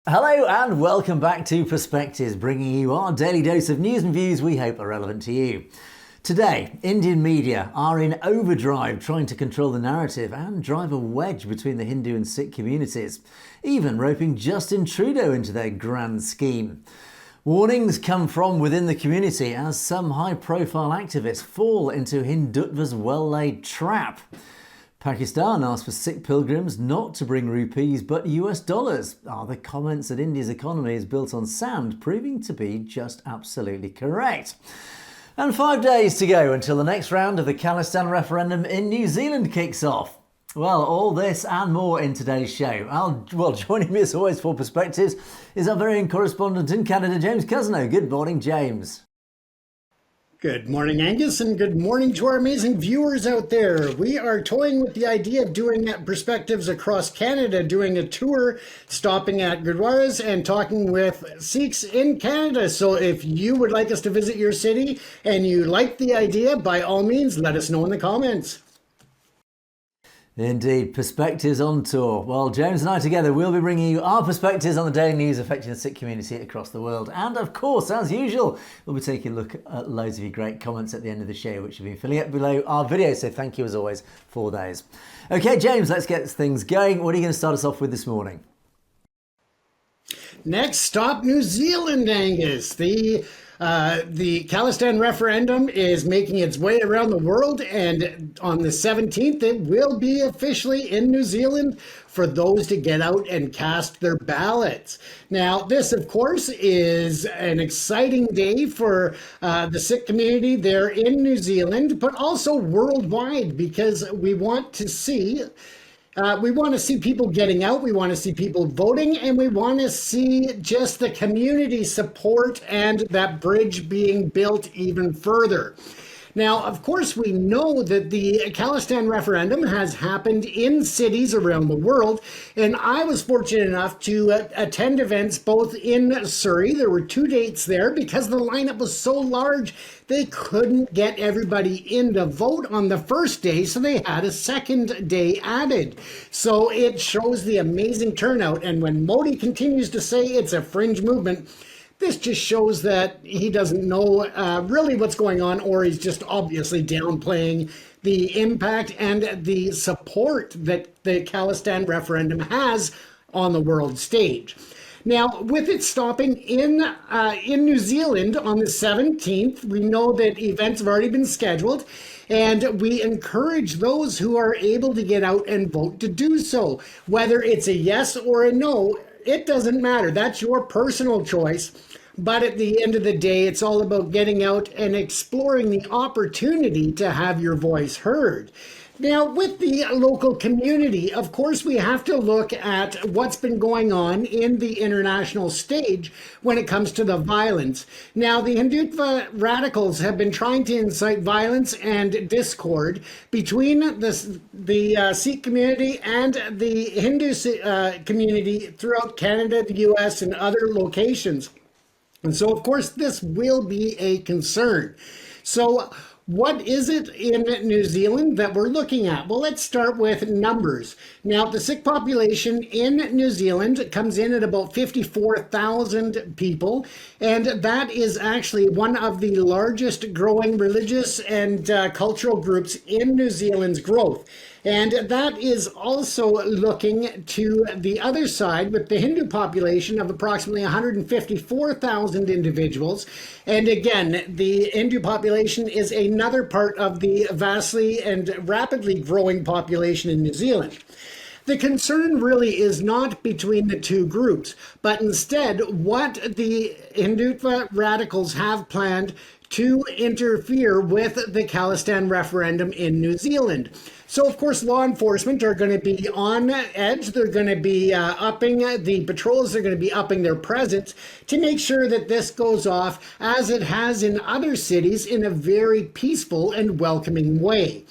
Hello and welcome back to Perspectives, bringing you our daily dose of news and views we hope are relevant to you. Today, Indian media are in overdrive trying to control the narrative and drive a wedge between the Hindu and Sikh communities, even roping Justin Trudeau into their grand scheme. Warnings come from within the community as some high-profile activists fall into Hindutva's well-laid trap. Pakistan asked for Sikh pilgrims not to bring rupees but US dollars. Are the comments that India's economy is built on sand proving to be just absolutely correct? And 5 days to go until the next round of the Khalistan Referendum in New Zealand kicks off. Well, all this and more in today's show. Joining me as always for Perspectives is our very own correspondent in Canada, James Cousineau. Good morning, James. Good morning, Angus, and good morning to our amazing viewers out there. We are toying with the idea of doing Perspectives across Canada, doing a tour, stopping at Gurdwaras and talking with Sikhs in Canada. So if you would like us to visit your city and you like the idea, by all means, let us know in the comments. Indeed, Perspectives on tour. Well, James and I together will be bringing you our perspectives on the daily news affecting the Sikh community across the world. And of course, as usual, we'll be taking a look at loads of your great comments at the end of the show, which have been filling up below our video. So thank you as always for those. Okay, James, let's get things going. What are you going to start us off with this morning? Next stop, New Zealand, Angus. The Khalistan Referendum is making its way around the world, and on the 17th, it will be officially in New Zealand for those to get out and cast their ballots. Now, this, of course, is an exciting day for the Sikh community there in New Zealand, but also worldwide, because we want to see people getting out, we want to see people voting, and we want to see just the community support and that bridge being built even further. Now, of course, we know that the Khalistan referendum has happened in cities around the world, and I was fortunate enough to attend events both in Surrey. There were 2 dates there because the lineup was so large they couldn't get everybody in to vote on the first day, so they had a second day added. So it shows the amazing turnout, and when Modi continues to say it's a fringe movement, this just shows that he doesn't know really what's going on, or he's just obviously downplaying the impact and the support that the Khalistan referendum has on the world stage. Now, with it stopping in New Zealand on the 17th, we know that events have already been scheduled, and we encourage those who are able to get out and vote to do so. Whether it's a yes or a no, it doesn't matter. That's your personal choice. But at the end of the day, it's all about getting out and exploring the opportunity to have your voice heard. Now, with the local community, of course, we have to look at what's been going on in the international stage when it comes to the violence. Now, the Hindutva radicals have been trying to incite violence and discord between the Sikh community and the Hindu community throughout Canada, the US, and other locations. And so, of course, this will be a concern. So, what is it in New Zealand that we're looking at? Well, let's start with numbers. Now, the Sikh population in New Zealand comes in at about 54,000 people, and that is actually one of the largest growing religious and cultural groups in New Zealand's growth. And that is also looking to the other side with the Hindu population of approximately 154,000 individuals. And again, the Hindu population is another part of the vastly and rapidly growing population in New Zealand. The concern really is not between the two groups, but instead what the Hindutva radicals have planned to interfere with the Khalistan referendum in New Zealand. So, of course, law enforcement are going to be on edge. They're going to be upping the patrols. They're going to be upping their presence to make sure that this goes off as it has in other cities in a very peaceful and welcoming way.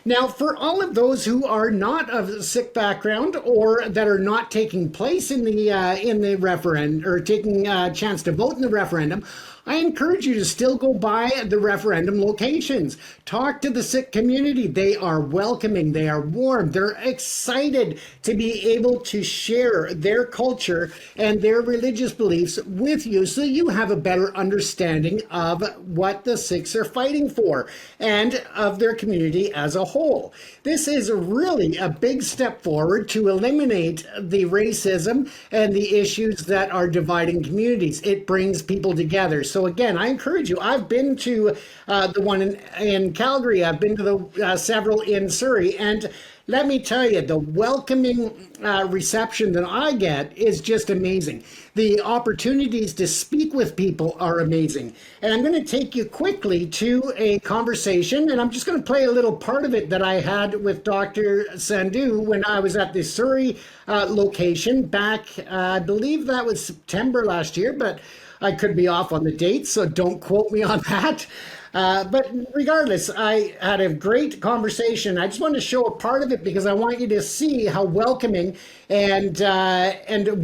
Now, for all of those who are not of Sikh background or that are not taking place in the referendum or taking a chance to vote in the referendum, I encourage you to still go by the referendum locations. Talk to the Sikh community. They are welcoming, they are warm, they're excited to be able to share their culture and their religious beliefs with you so you have a better understanding of what the Sikhs are fighting for and of their community as a whole. This is really a big step forward to eliminate the racism and the issues that are dividing communities. It brings people together. So again, I encourage you. I've been to the one in Calgary. I've been to the several in Surrey, and let me tell you, the welcoming reception that I get is just amazing. The opportunities to speak with people are amazing. And I'm going to take you quickly to a conversation, and I'm just going to play a little part of it that I had with Dr. Sandhu when I was at the Surrey location back, I believe that was September last year, but I could be off on the date, so don't quote me on that. But regardless, I had a great conversation. I just wanted to show a part of it because I want you to see how welcoming and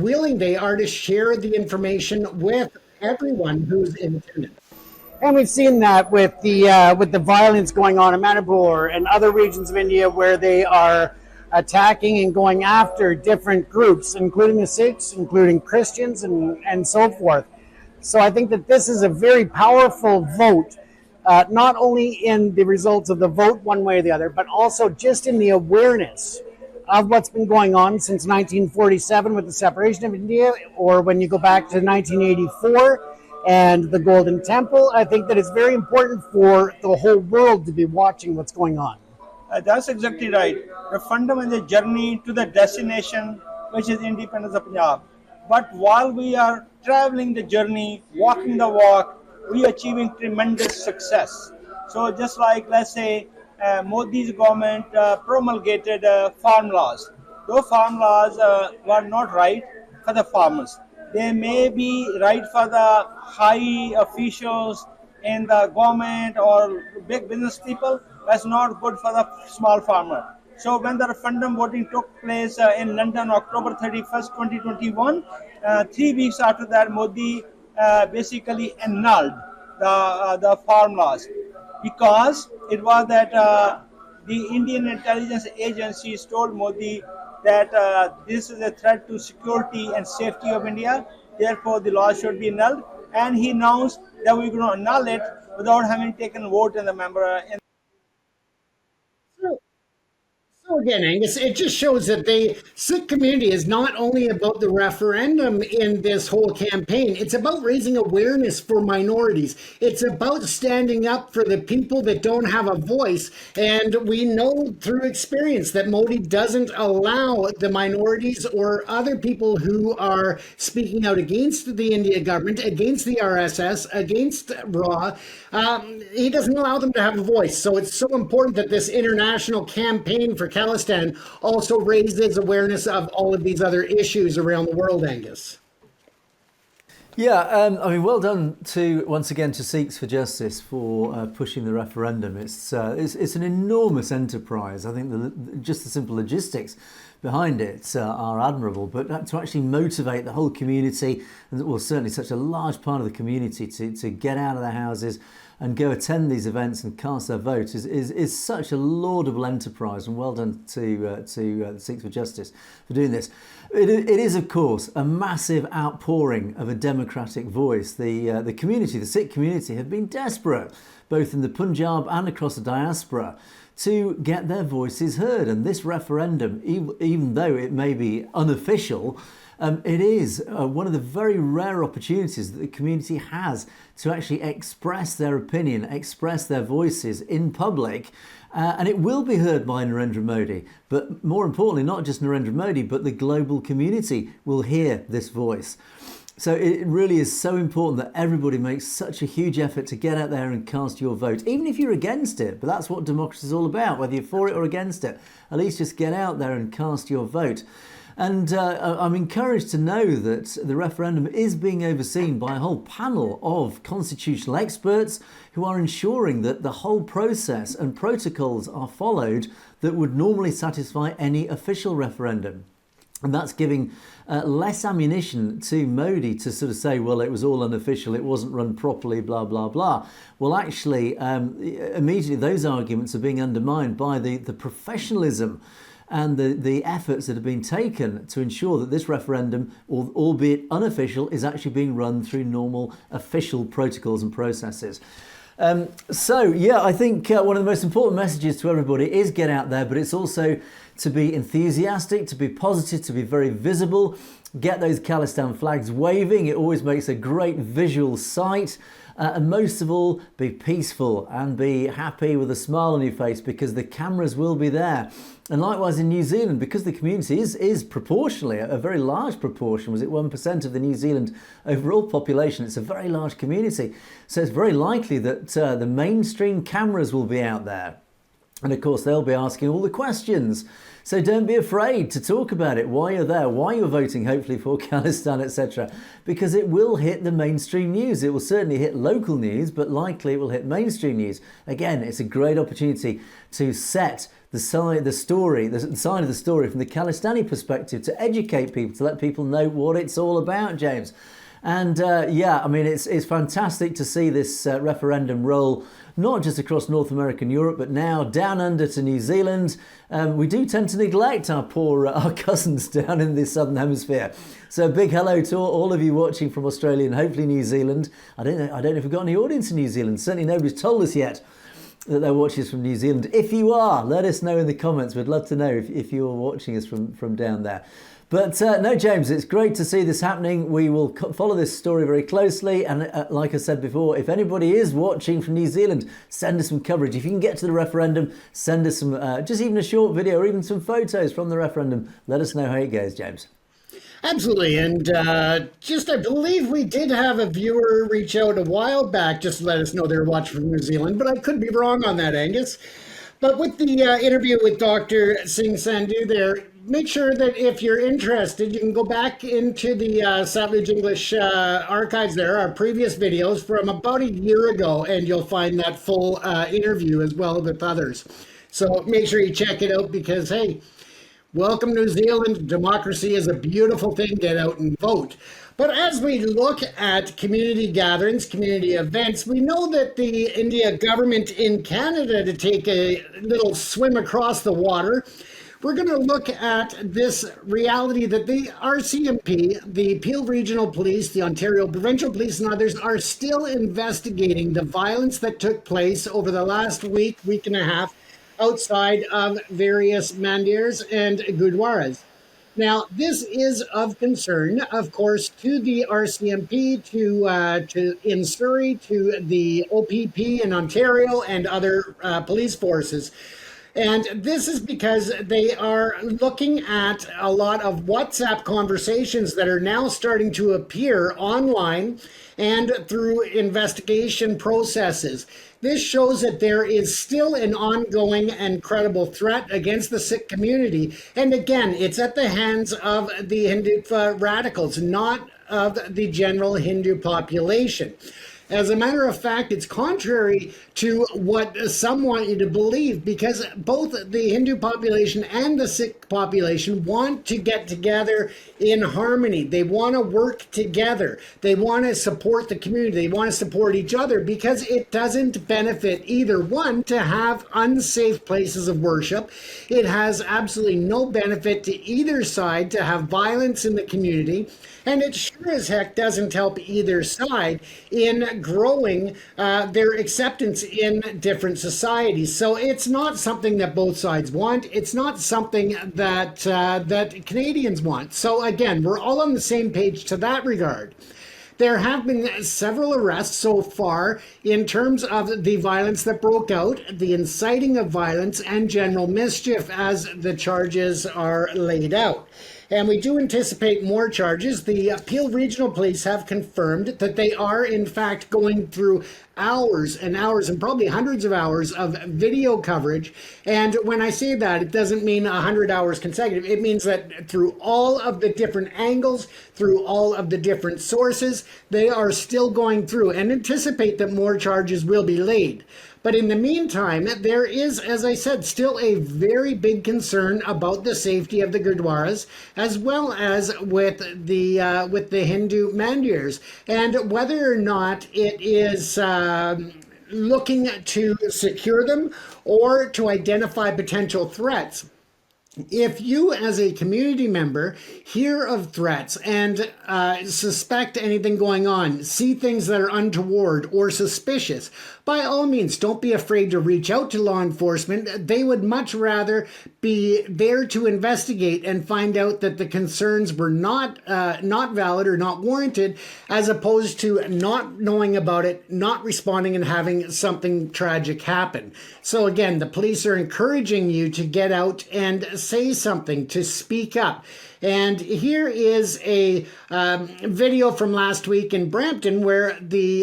willing they are to share the information with everyone who's in attendance. And we've seen that with the violence going on in Manipur and other regions of India where they are attacking and going after different groups, including the Sikhs, including Christians, and so forth. So I think that this is a very powerful vote. Not only in the results of the vote one way or the other, but also just in the awareness of what's been going on since 1947 with the separation of India, or when you go back to 1984 and the Golden Temple. I think that it's very important for the whole world to be watching what's going on. That's exactly right. Referendum is a journey to the destination, which is independence of Punjab. But while we are traveling the journey, walking the walk, we are achieving tremendous success. So just like, let's say, Modi's government promulgated farm laws. Those farm laws were not right for the farmers. They may be right for the high officials in the government or big business people, but it's not good for the small farmer. So when the referendum voting took place in London, October 31st, 2021, 3 weeks after that, Modi basically annulled the farm laws because it was that the Indian intelligence agencies told Modi that this is a threat to security and safety of India, therefore the law should be annulled, and he announced that we're going to annul it without having taken a vote in the member. So again, Angus, it just shows that the Sikh community is not only about the referendum in this whole campaign, it's about raising awareness for minorities. It's about standing up for the people that don't have a voice. And we know through experience that Modi doesn't allow the minorities or other people who are speaking out against the India government, against the RSS, against RAW. He doesn't allow them to have a voice. So it's so important that this international campaign for Khalistan also raises awareness of all of these other issues around the world, Angus. Yeah, I mean, well done once again to Sikhs for Justice for pushing the referendum. It's an enormous enterprise. I think just the simple logistics behind it are admirable, but to actually motivate the whole community, and well, certainly such a large part of the community to get out of their houses and go attend these events and cast their vote is such a laudable enterprise, and well done to Sikhs for Justice for doing this. It is, of course, a massive outpouring of a democratic voice. The community, the Sikh community, have been desperate, both in the Punjab and across the diaspora, to get their voices heard. And this referendum, even though it may be unofficial, it is one of the very rare opportunities that the community has to actually express their opinion, express their voices in public. And it will be heard by Narendra Modi. But more importantly, not just Narendra Modi, but the global community will hear this voice. So it really is so important that everybody makes such a huge effort to get out there and cast your vote, even if you're against it. But that's what democracy is all about, whether you're for it or against it. At least just get out there and cast your vote. And I'm encouraged to know that the referendum is being overseen by a whole panel of constitutional experts who are ensuring that the whole process and protocols are followed that would normally satisfy any official referendum. And that's giving less ammunition to Modi to sort of say, well, it was all unofficial, it wasn't run properly, blah, blah, blah. Well, actually, immediately those arguments are being undermined by the professionalism and the efforts that have been taken to ensure that this referendum, albeit unofficial, is actually being run through normal official protocols and processes. I think one of the most important messages to everybody is get out there, but it's also to be enthusiastic, to be positive, to be very visible, get those Khalistan flags waving. It always makes a great visual sight. And most of all, be peaceful and be happy with a smile on your face, because the cameras will be there. And likewise in New Zealand, because the community is proportionally a very large proportion, was it 1% of the New Zealand overall population? It's a very large community. So it's very likely that the mainstream cameras will be out there. And of course, they'll be asking all the questions. So don't be afraid to talk about it, why you're there, why you're voting, hopefully, for Khalistan, etc. Because it will hit the mainstream news. It will certainly hit local news, but likely it will hit mainstream news. Again, it's a great opportunity to set the side of the story from the Khalistani perspective, to educate people, to let people know what it's all about, James. And it's fantastic to see this referendum roll, not just across North America and Europe, but now down under to New Zealand. We do tend to neglect our cousins down in the Southern Hemisphere. So a big hello to all of you watching from Australia and hopefully New Zealand. I don't know if we've got any audience in New Zealand. Certainly nobody's told us yet that they're watching us from New Zealand. If you are, let us know in the comments. We'd love to know if you're watching us from down there. But no, James, it's great to see this happening. We will follow this story very closely. And like I said before, if anybody is watching from New Zealand, send us some coverage. If you can get to the referendum, send us some, just even a short video or even some photos from the referendum. Let us know how it goes, James. Absolutely. And I believe we did have a viewer reach out a while back just to let us know they were watching from New Zealand, but I could be wrong on that, Angus. But with the interview with Dr. Singh Sandhu there, make sure that if you're interested, you can go back into the Satledge English archives there, our previous videos from about a year ago, and you'll find that full interview as well with others. So make sure you check it out because, hey, welcome New Zealand. Democracy is a beautiful thing. Get out and vote. But as we look at community gatherings, community events, we know that the India government in Canada, to take a little swim across the water, we're going to look at this reality that the RCMP, the Peel Regional Police, the Ontario Provincial Police and others are still investigating the violence that took place over the last week and a half outside of various mandirs and gurdwaras. Now, this is of concern, of course, to the RCMP, to in Surrey, to the OPP in Ontario, and other police forces. And this is because they are looking at a lot of WhatsApp conversations that are now starting to appear online and through investigation processes. This shows that there is still an ongoing and credible threat against the Sikh community. And again, it's at the hands of the Hindutva radicals, not of the general Hindu population. As a matter of fact, it's contrary to what some want you to believe, because both the Hindu population and the Sikh population want to get together in harmony. They want to work together. They want to support the community. They want to support each other because it doesn't benefit either one to have unsafe places of worship. It has absolutely no benefit to either side to have violence in the community. And it sure as heck doesn't help either side in growing their acceptance in different societies. So it's not something that both sides want. It's not something that that Canadians want. So again, we're all on the same page to that regard. There have been several arrests so far in terms of the violence that broke out, the inciting of violence, and general mischief as the charges are laid out. And we do anticipate more charges. The Peel Regional Police have confirmed that they are, in fact, going through hours and hours and probably hundreds of hours of video coverage. And when I say that, it doesn't mean 100 hours consecutive. It means that through all of the different angles, through all of the different sources, they are still going through and anticipate that more charges will be laid. But in the meantime, there is, as I said, still a very big concern about the safety of the Gurdwaras, as well as with the Hindu mandirs, and whether or not it is looking to secure them or to identify potential threats. If you, as a community member, hear of threats and suspect anything going on, see things that are untoward or suspicious, by all means, don't be afraid to reach out to law enforcement. They would much rather be there to investigate and find out that the concerns were not valid or not warranted, as opposed to not knowing about it, not responding, and having something tragic happen. So again, the police are encouraging you to get out and say something, to speak up. And here is a video from last week in Brampton where the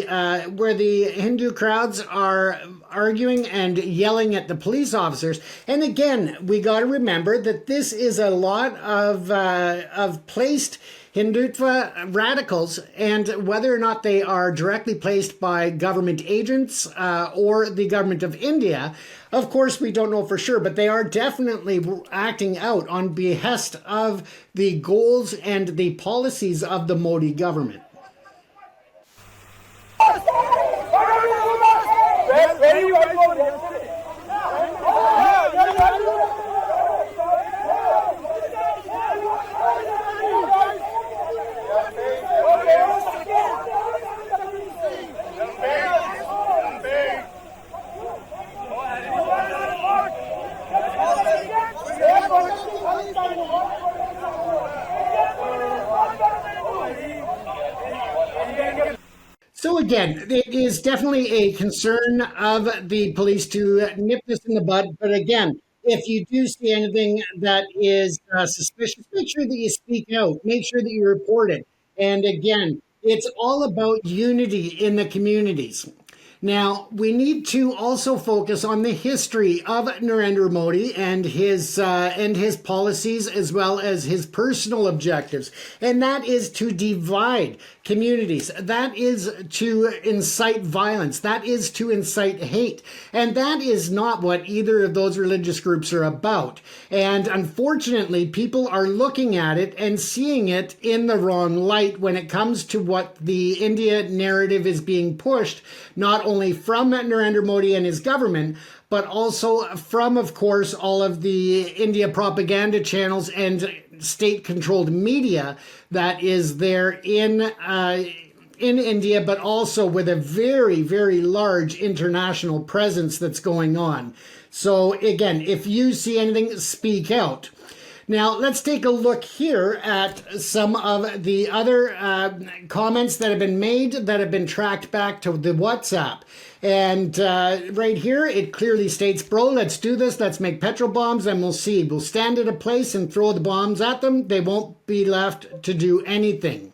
Hindu crowds are arguing and yelling at the police officers. And again, we got to remember that this is a lot of placed Hindutva radicals, and whether or not they are directly placed by government agents or the government of India, of course, we don't know for sure, but they are definitely acting out on behest of the goals and the policies of the Modi government. So again, it is definitely a concern of the police to nip this in the bud. But again, if you do see anything that is suspicious, make sure that you speak out. Make sure that you report it. And again, it's all about unity in the communities. Now, we need to also focus on the history of Narendra Modi and his policies, as well as his personal objectives. And that is to divide communities. That is to incite violence. That is to incite hate. And that is not what either of those religious groups are about. And unfortunately, people are looking at it and seeing it in the wrong light when it comes to what the India narrative is being pushed, not only from Narendra Modi and his government, but also from, of course, all of the India propaganda channels and state-controlled media that is there in India, but also with a very, very large international presence that's going on. So again, if you see anything, speak out. Now, let's take a look here at some of the other comments that have been made that have been tracked back to the WhatsApp. And right here, it clearly states, bro, let's do this. Let's make petrol bombs and we'll see. We'll stand at a place and throw the bombs at them. They won't be left to do anything.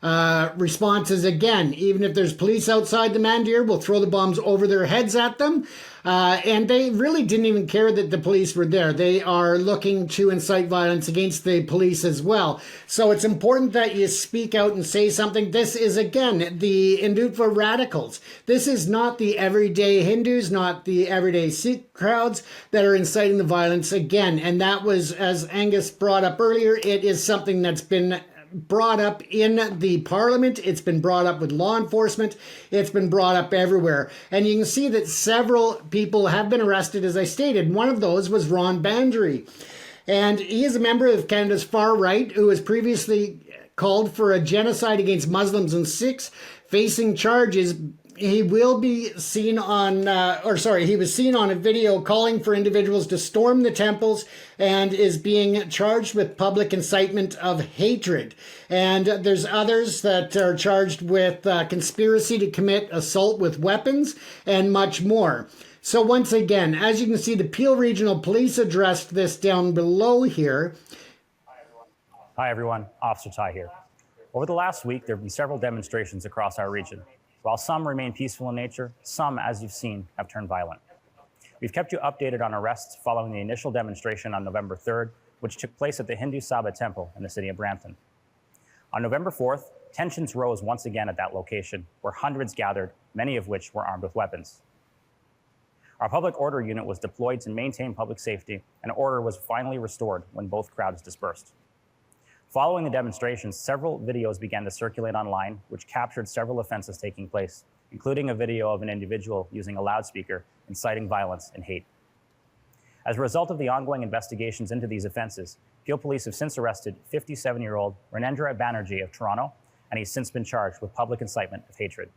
Responses again, even if there's police outside the Mandir, we'll throw the bombs over their heads at them. And they really didn't even care that the police were there. They are looking to incite violence against the police as well. So it's important that you speak out and say something. This is, again, the Hindutva radicals. This is not the everyday Hindus, not the everyday Sikh crowds that are inciting the violence again. And that was, as Angus brought up earlier, it is something that's been brought up in the parliament. It's been brought up with law enforcement. It's been brought up everywhere. And you can see that several people have been arrested, as I stated. One of those was Ron Bandry. And he is a member of Canada's far right who has previously called for a genocide against Muslims and Sikhs, facing charges. He will be seen on, he was seen on a video calling for individuals to storm the temples and is being charged with public incitement of hatred. And there's others that are charged with conspiracy to commit assault with weapons and much more. So once again, as you can see, the Peel Regional Police addressed this down below here. Hi everyone, Officer Ty here. Over the last week, there have been several demonstrations across our region. While some remain peaceful in nature, some, as you've seen, have turned violent. We've kept you updated on arrests following the initial demonstration on November 3rd, which took place at the Hindu Sabha Temple in the city of Brampton. On November 4th, tensions rose once again at that location, where hundreds gathered, many of which were armed with weapons. Our public order unit was deployed to maintain public safety, and order was finally restored when both crowds dispersed. Following the demonstrations, several videos began to circulate online, which captured several offenses taking place, including a video of an individual using a loudspeaker inciting violence and hate. As a result of the ongoing investigations into these offenses, Peel Police have since arrested 57-year-old Ranendra Banerjee of Toronto, and he's since been charged with public incitement of hatred.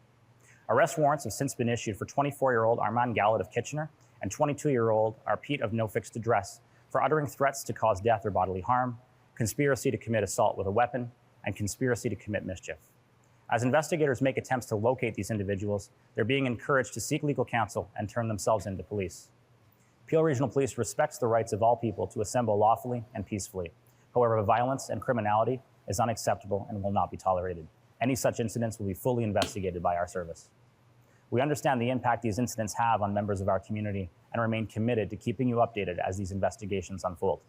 Arrest warrants have since been issued for 24-year-old Armand Gallat of Kitchener and 22-year-old Arpit of No Fixed Address for uttering threats to cause death or bodily harm, conspiracy to commit assault with a weapon, and conspiracy to commit mischief. As investigators make attempts to locate these individuals, they're being encouraged to seek legal counsel and turn themselves into police. Peel Regional Police respects the rights of all people to assemble lawfully and peacefully. However, violence and criminality is unacceptable and will not be tolerated. Any such incidents will be fully investigated by our service. We understand the impact these incidents have on members of our community and remain committed to keeping you updated as these investigations unfold.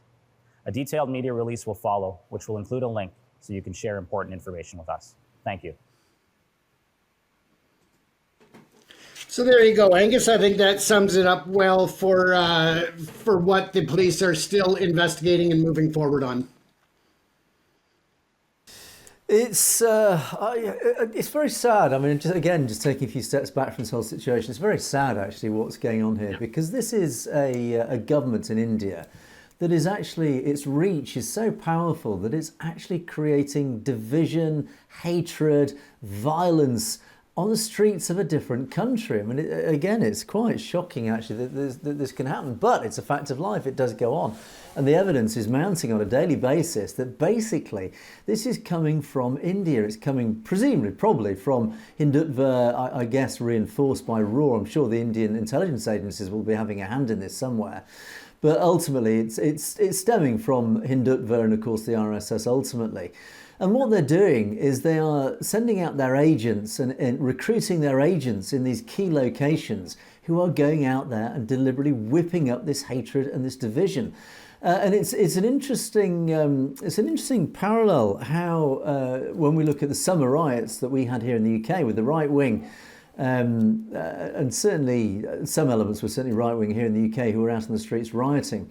A detailed media release will follow, which will include a link so you can share important information with us. Thank you. So there you go, Angus. I think that sums it up well for what the police are still investigating and moving forward on. It's very sad. I mean, just taking a few steps back from this whole situation, it's very sad actually what's going on here, because this is a government in India that is actually, its reach is so powerful that it's actually creating division, hatred, violence on the streets of a different country. I mean, it's quite shocking actually that this can happen, but it's a fact of life. It does go on. And the evidence is mounting on a daily basis that basically this is coming from India. It's coming presumably, probably from Hindutva, I guess reinforced by RAW. I'm sure the Indian intelligence agencies will be having a hand in this somewhere. But ultimately, it's stemming from Hindutva and, of course, the RSS ultimately. And what they're doing is they are sending out their agents and recruiting their agents in these key locations who are going out there and deliberately whipping up this hatred and this division. And it's an interesting parallel how when we look at the summer riots that we had here in the UK with the right wing. And certainly some elements were certainly right-wing here in the UK who were out on the streets rioting.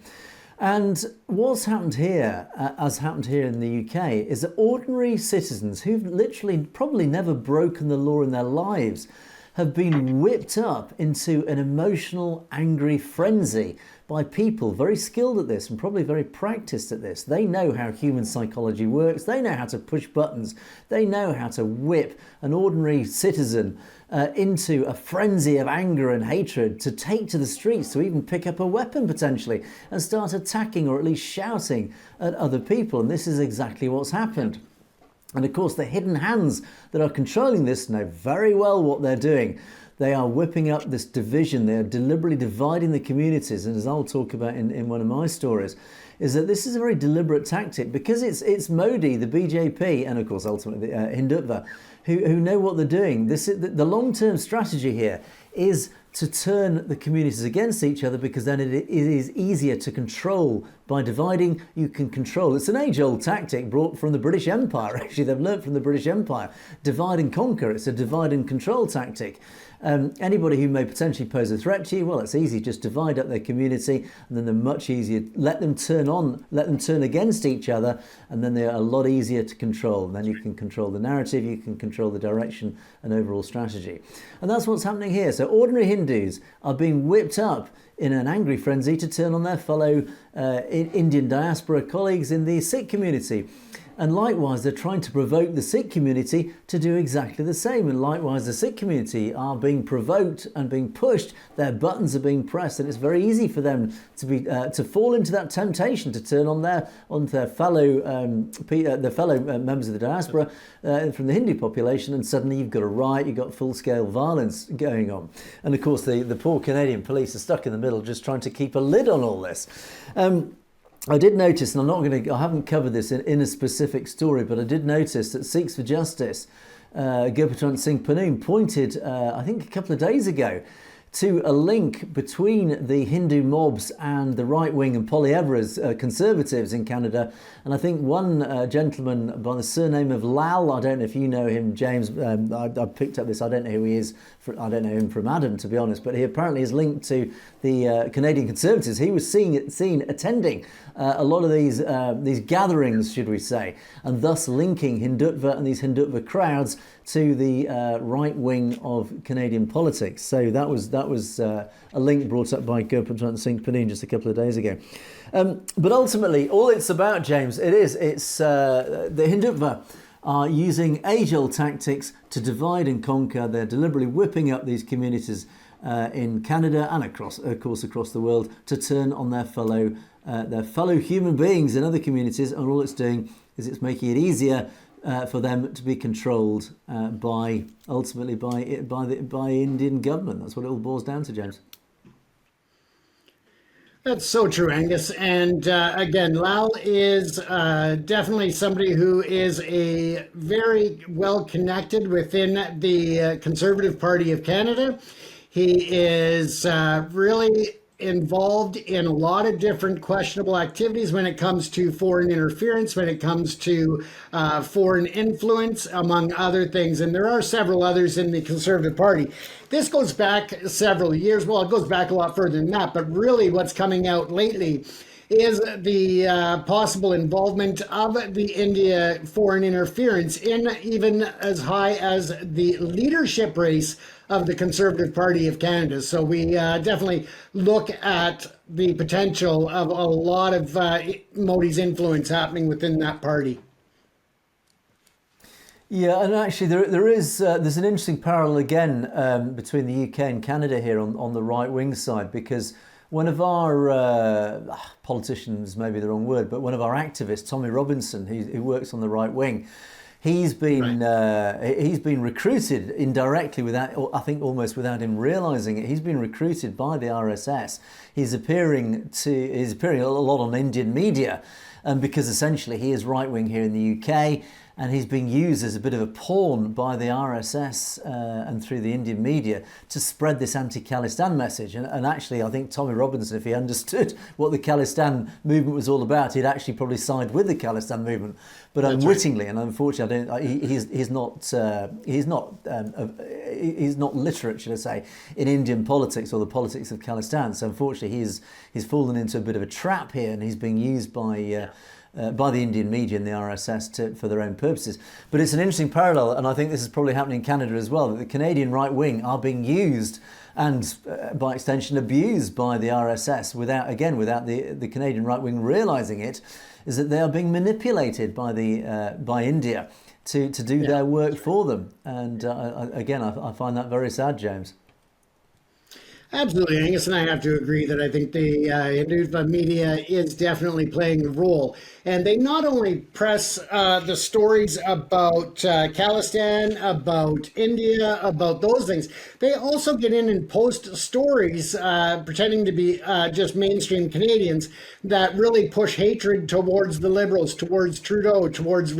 And what's happened here, as happened here in the UK, is that ordinary citizens who've literally probably never broken the law in their lives have been whipped up into an emotional, angry frenzy by people very skilled at this and probably very practiced at this. They know how human psychology works. They know how to push buttons. They know how to whip an ordinary citizen into a frenzy of anger and hatred, to take to the streets, to even pick up a weapon potentially and start attacking or at least shouting at other people. And this is exactly what's happened. And of course, the hidden hands that are controlling this know very well what they're doing. They are whipping up this division. They are deliberately dividing the communities. And as I'll talk about in one of my stories, is that this is a very deliberate tactic, because it's Modi, the BJP, and of course ultimately Hindutva, who know what they're doing. The long-term strategy here is to turn the communities against each other, because then it is easier to control. By dividing, you can control. It's an age-old tactic brought from the British Empire. Actually, they've learnt from the British Empire. Divide and conquer. It's a divide and control tactic. Anybody who may potentially pose a threat to you, well, it's easy. Just divide up their community, and then they're much easier. Let them turn against each other, and then they're a lot easier to control. And then you can control the narrative, you can control the direction and overall strategy. And that's what's happening here. So ordinary Hindus are being whipped up in an angry frenzy to turn on their fellow Indian diaspora colleagues in the Sikh community. And likewise, they're trying to provoke the Sikh community to do exactly the same. And likewise, the Sikh community are being provoked and being pushed. Their buttons are being pressed, and it's very easy for them to fall into that temptation to turn on their fellow members of the diaspora from the Hindu population. And suddenly, you've got a riot, you've got full-scale violence going on. And of course, the poor Canadian police are stuck in the middle, just trying to keep a lid on all this. I did notice, and I haven't covered this in a specific story, but I did notice that Sikhs for Justice, Gurpatwant Singh Pannu, pointed, I think a couple of days ago, to a link between the Hindu mobs and the right-wing and polyamorous conservatives in Canada. And I think one gentleman by the surname of Lal, I don't know if you know him, James, I picked up this, I don't know who he is, I don't know him from Adam, to be honest, but he apparently is linked to the Canadian Conservatives. He was seen attending a lot of these gatherings, should we say, and thus linking Hindutva and these Hindutva crowds to the right wing of Canadian politics. So that was a link brought up by Gurprat Singh Paneen just a couple of days ago. But ultimately, all it's about, James, it's the Hindutva are using age-old tactics to divide and conquer. They're deliberately whipping up these communities in Canada and across the world to turn on their fellow human beings in other communities, and all it's doing is it's making it easier for them to be controlled ultimately by Indian government. That's what it all boils down to, James. That's so true, Angus. And again, Lal is definitely somebody who is a very well connected within the Conservative Party of Canada. He is really involved in a lot of different questionable activities when it comes to foreign interference, when it comes to foreign influence, among other things. And there are several others in the Conservative Party. This goes back several years. Well, it goes back a lot further than that. But really what's coming out lately is the possible involvement of the India foreign interference in even as high as the leadership race of the Conservative Party of Canada. So we definitely look at the potential of a lot of Modi's influence happening within that party. Yeah, and actually there's an interesting parallel again between the UK and Canada here on the right-wing side, because one of our politicians, maybe the wrong word, but one of our activists, Tommy Robinson, who works on the right wing, he's been recruited indirectly, without, I think almost without him realising it. He's been recruited by the RSS. He's appearing a lot on Indian media, because essentially he is right wing here in the UK. And he's being used as a bit of a pawn by the RSS and through the Indian media to spread this anti-Khalistan message. And actually, I think Tommy Robinson, if he understood what the Khalistan movement was all about, he'd actually probably side with the Khalistan movement. But unwittingly, and unfortunately, he's not literate, should I say, in Indian politics or the politics of Khalistan. So unfortunately, he's fallen into a bit of a trap here, and he's being used by the Indian media and the RSS for their own purposes. But it's an interesting parallel, and I think this is probably happening in Canada as well, that the Canadian right wing are being used and by extension abused by the RSS without the Canadian right wing realising it, is that they are being manipulated by India to do their work for them. And I find that very sad, James. Absolutely, Angus, and I have to agree that I think the Hindutva media is definitely playing a role. And they not only press the stories about Khalistan, about India, about those things, they also get in and post stories pretending to be just mainstream Canadians that really push hatred towards the Liberals, towards Trudeau, towards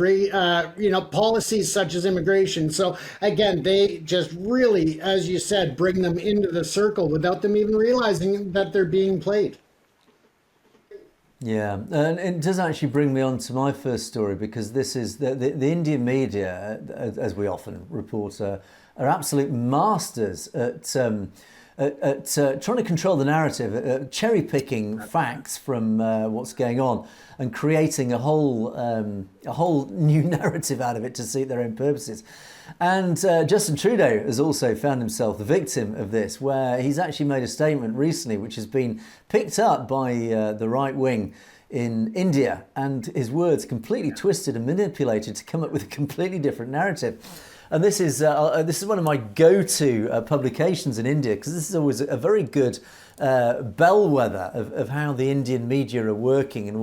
policies such as immigration. So again, they just really, as you said, bring them into the circle without them even realizing that they're being played. Yeah, and it does actually bring me on to my first story, because this is the Indian media, as we often report, are absolute masters at trying to control the narrative, cherry picking facts from what's going on, and creating a whole new narrative out of it to suit their own purposes. And Justin Trudeau has also found himself the victim of this, where he's actually made a statement recently which has been picked up by the right wing in India, and his words completely twisted and manipulated to come up with a completely different narrative. And this is one of my go-to publications in India, because this is always a very good bellwether of how the Indian media are working and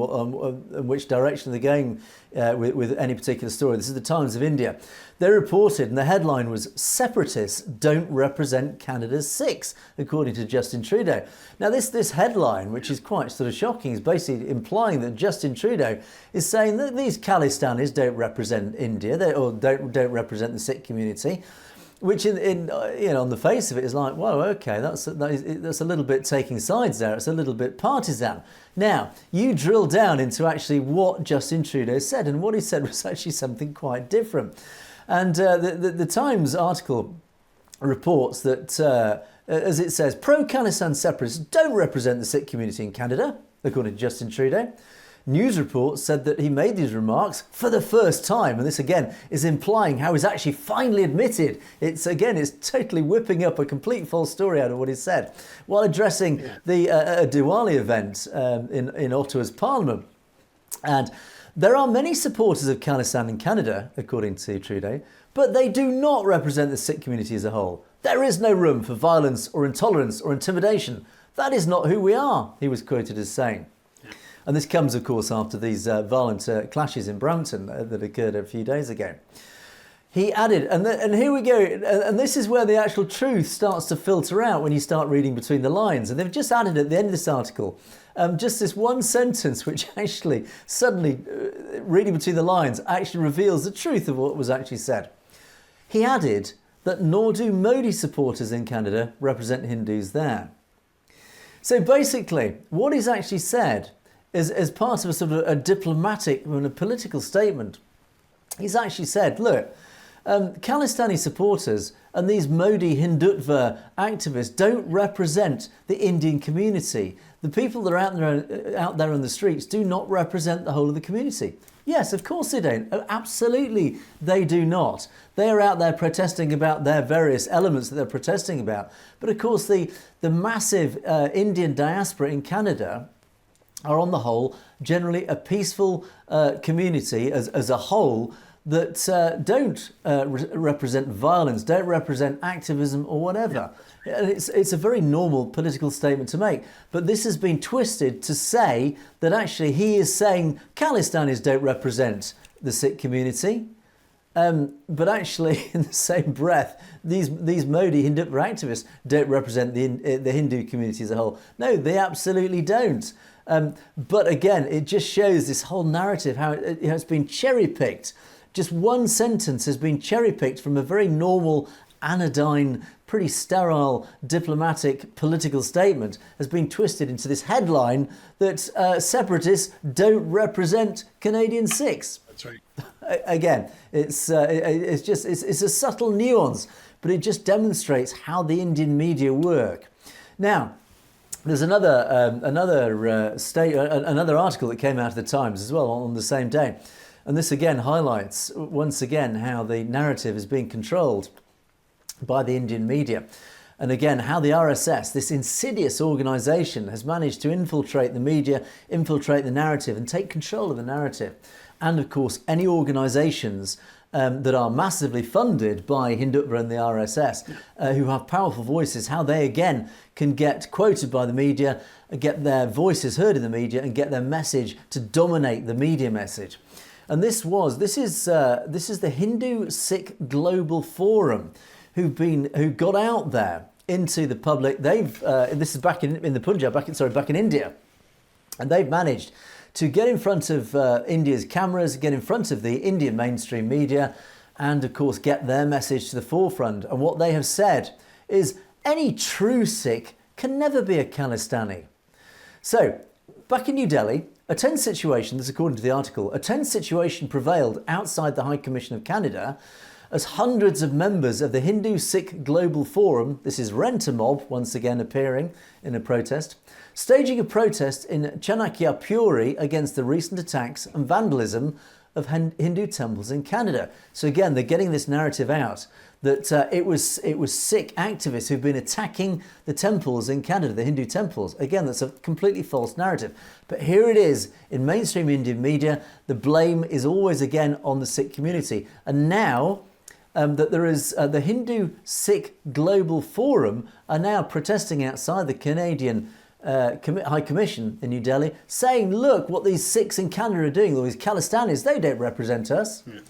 which direction they're going with any particular story. This is the Times of India. They reported, and the headline was, "Separatists don't represent Canada's Sikhs," according to Justin Trudeau. Now this headline, which is quite sort of shocking, is basically implying that Justin Trudeau is saying that these Khalistanis don't represent India, or don't represent the Sikh community. which on the face of it is like, whoa, okay, that's a little bit taking sides there. It's a little bit partisan. Now, you drill down into actually what Justin Trudeau said, and what he said was actually something quite different. And the Times article reports that, as it says, pro-Khalistan separatists don't represent the Sikh community in Canada, according to Justin Trudeau. News reports said that he made these remarks for the first time, and this again is implying how he's actually finally admitted. It's totally whipping up a complete false story out of what he said while addressing the Diwali event in Ottawa's Parliament. And there are many supporters of Khalistan in Canada, according to Trudeau, but they do not represent the Sikh community as a whole. There is no room for violence or intolerance or intimidation. That is not who we are, he was quoted as saying. And this comes, of course, after these violent clashes in Brampton that occurred a few days ago. He added, and here we go, and this is where the actual truth starts to filter out when you start reading between the lines. And they've just added at the end of this article, just this one sentence, which actually suddenly, reading between the lines, actually reveals the truth of what was actually said. He added that nor do Modi supporters in Canada represent Hindus there. So basically, what he's actually said is, as part of a sort of a diplomatic and a political statement, he's actually said, look, Khalistani supporters and these Modi Hindutva activists don't represent the Indian community. The people that are out there on the streets do not represent the whole of the community. Yes, of course they don't. Oh, absolutely they do not. They are out there protesting about their various elements that they're protesting about. But of course the massive Indian diaspora in Canada are on the whole generally a peaceful community as a whole that don't represent violence, don't represent activism or whatever. And it's a very normal political statement to make. But this has been twisted to say that actually he is saying Khalistanis don't represent the Sikh community. But actually, in the same breath, these Modi Hindutva activists don't represent the Hindu community as a whole. No, they absolutely don't. But again, it just shows this whole narrative, how it's been cherry-picked. Just one sentence has been cherry-picked from a very normal, anodyne, pretty sterile, diplomatic, political statement, has been twisted into this headline that separatists don't represent Canadian Sikhs. That's right. Again, it's a subtle nuance, but it just demonstrates how the Indian media work. Now, there's another article that came out of the Times as well on the same day. And this again highlights once again how the narrative is being controlled by the Indian media. And again, how the RSS, this insidious organisation, has managed to infiltrate the media, infiltrate the narrative and take control of the narrative. And of course, any organisations that are massively funded by Hindutva and the RSS, who have powerful voices, how they again can get quoted by the media, get their voices heard in the media and get their message to dominate the media message. And this is the Hindu Sikh Global Forum, who got out there into the public. This is back in the Punjab, back in India, and they've managed to get in front of India's cameras, get in front of the Indian mainstream media, and of course get their message to the forefront. And what they have said is any true Sikh can never be a Khalistani. So, back in New Delhi, a tense situation, this is according to the article, a tense situation prevailed outside the High Commission of Canada as hundreds of members of the Hindu Sikh Global Forum, this is Renta Mob once again appearing in a protest, staging a protest in Chanakya Puri against the recent attacks and vandalism of Hindu temples in Canada. So again, they're getting this narrative out that it was Sikh activists who've been attacking the temples in Canada, the Hindu temples. Again, that's a completely false narrative. But here it is in mainstream Indian media. The blame is always again on the Sikh community. And now that there is the Hindu Sikh Global Forum are now protesting outside the Canadian High Commission in New Delhi, saying, look, what these Sikhs in Canada are doing, all these Khalistanis, they don't represent us. Yeah.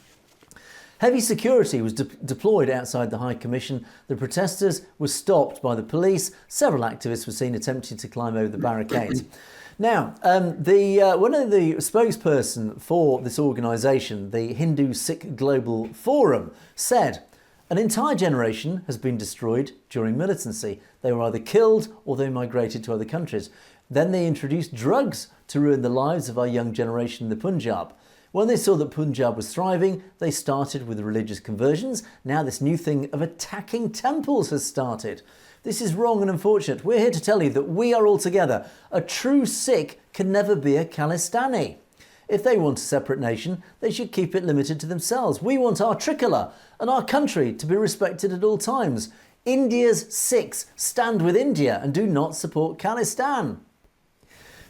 Heavy security was deployed outside the High Commission. The protesters were stopped by the police. Several activists were seen attempting to climb over the barricades. Now, one of the spokesperson for this organisation, the Hindu Sikh Global Forum, said, An entire generation has been destroyed during militancy. They were either killed or they migrated to other countries. Then they introduced drugs to ruin the lives of our young generation in the Punjab. When they saw that Punjab was thriving, they started with religious conversions. Now this new thing of attacking temples has started. This is wrong and unfortunate. We're here to tell you that we are all together. A true Sikh can never be a Khalistani. If they want a separate nation, they should keep it limited to themselves. We want our tricolour and our country to be respected at all times. India's Sikhs stand with India and do not support Khalistan.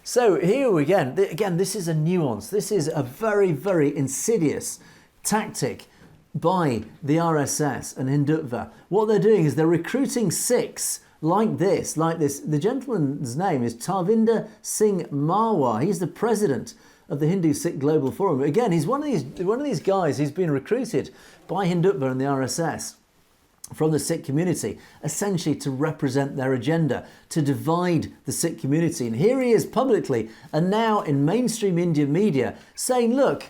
So here again, this is a nuance. This is a very, very insidious tactic by the RSS and Hindutva. What they're doing is they're recruiting Sikhs like this. The gentleman's name is Tarvinder Singh Marwar. He's the president of the Hindu Sikh Global Forum. Again, he's one of these guys who's been recruited by Hindutva and the RSS from the Sikh community, essentially to represent their agenda, to divide the Sikh community. And here he is publicly and now in mainstream Indian media saying, look,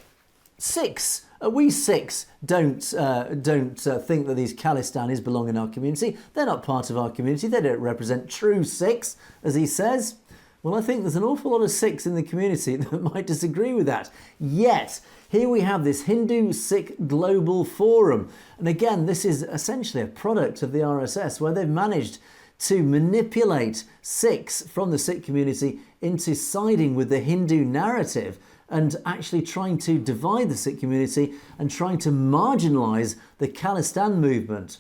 Sikhs, we Sikhs don't think that these Khalistanis belong in our community. They're not part of our community. They don't represent true Sikhs, as he says. Well, I think there's an awful lot of Sikhs in the community that might disagree with that. Yet, here we have this Hindu Sikh Global Forum. And again, this is essentially a product of the RSS, where they've managed to manipulate Sikhs from the Sikh community into siding with the Hindu narrative and actually trying to divide the Sikh community and trying to marginalise the Khalistan movement.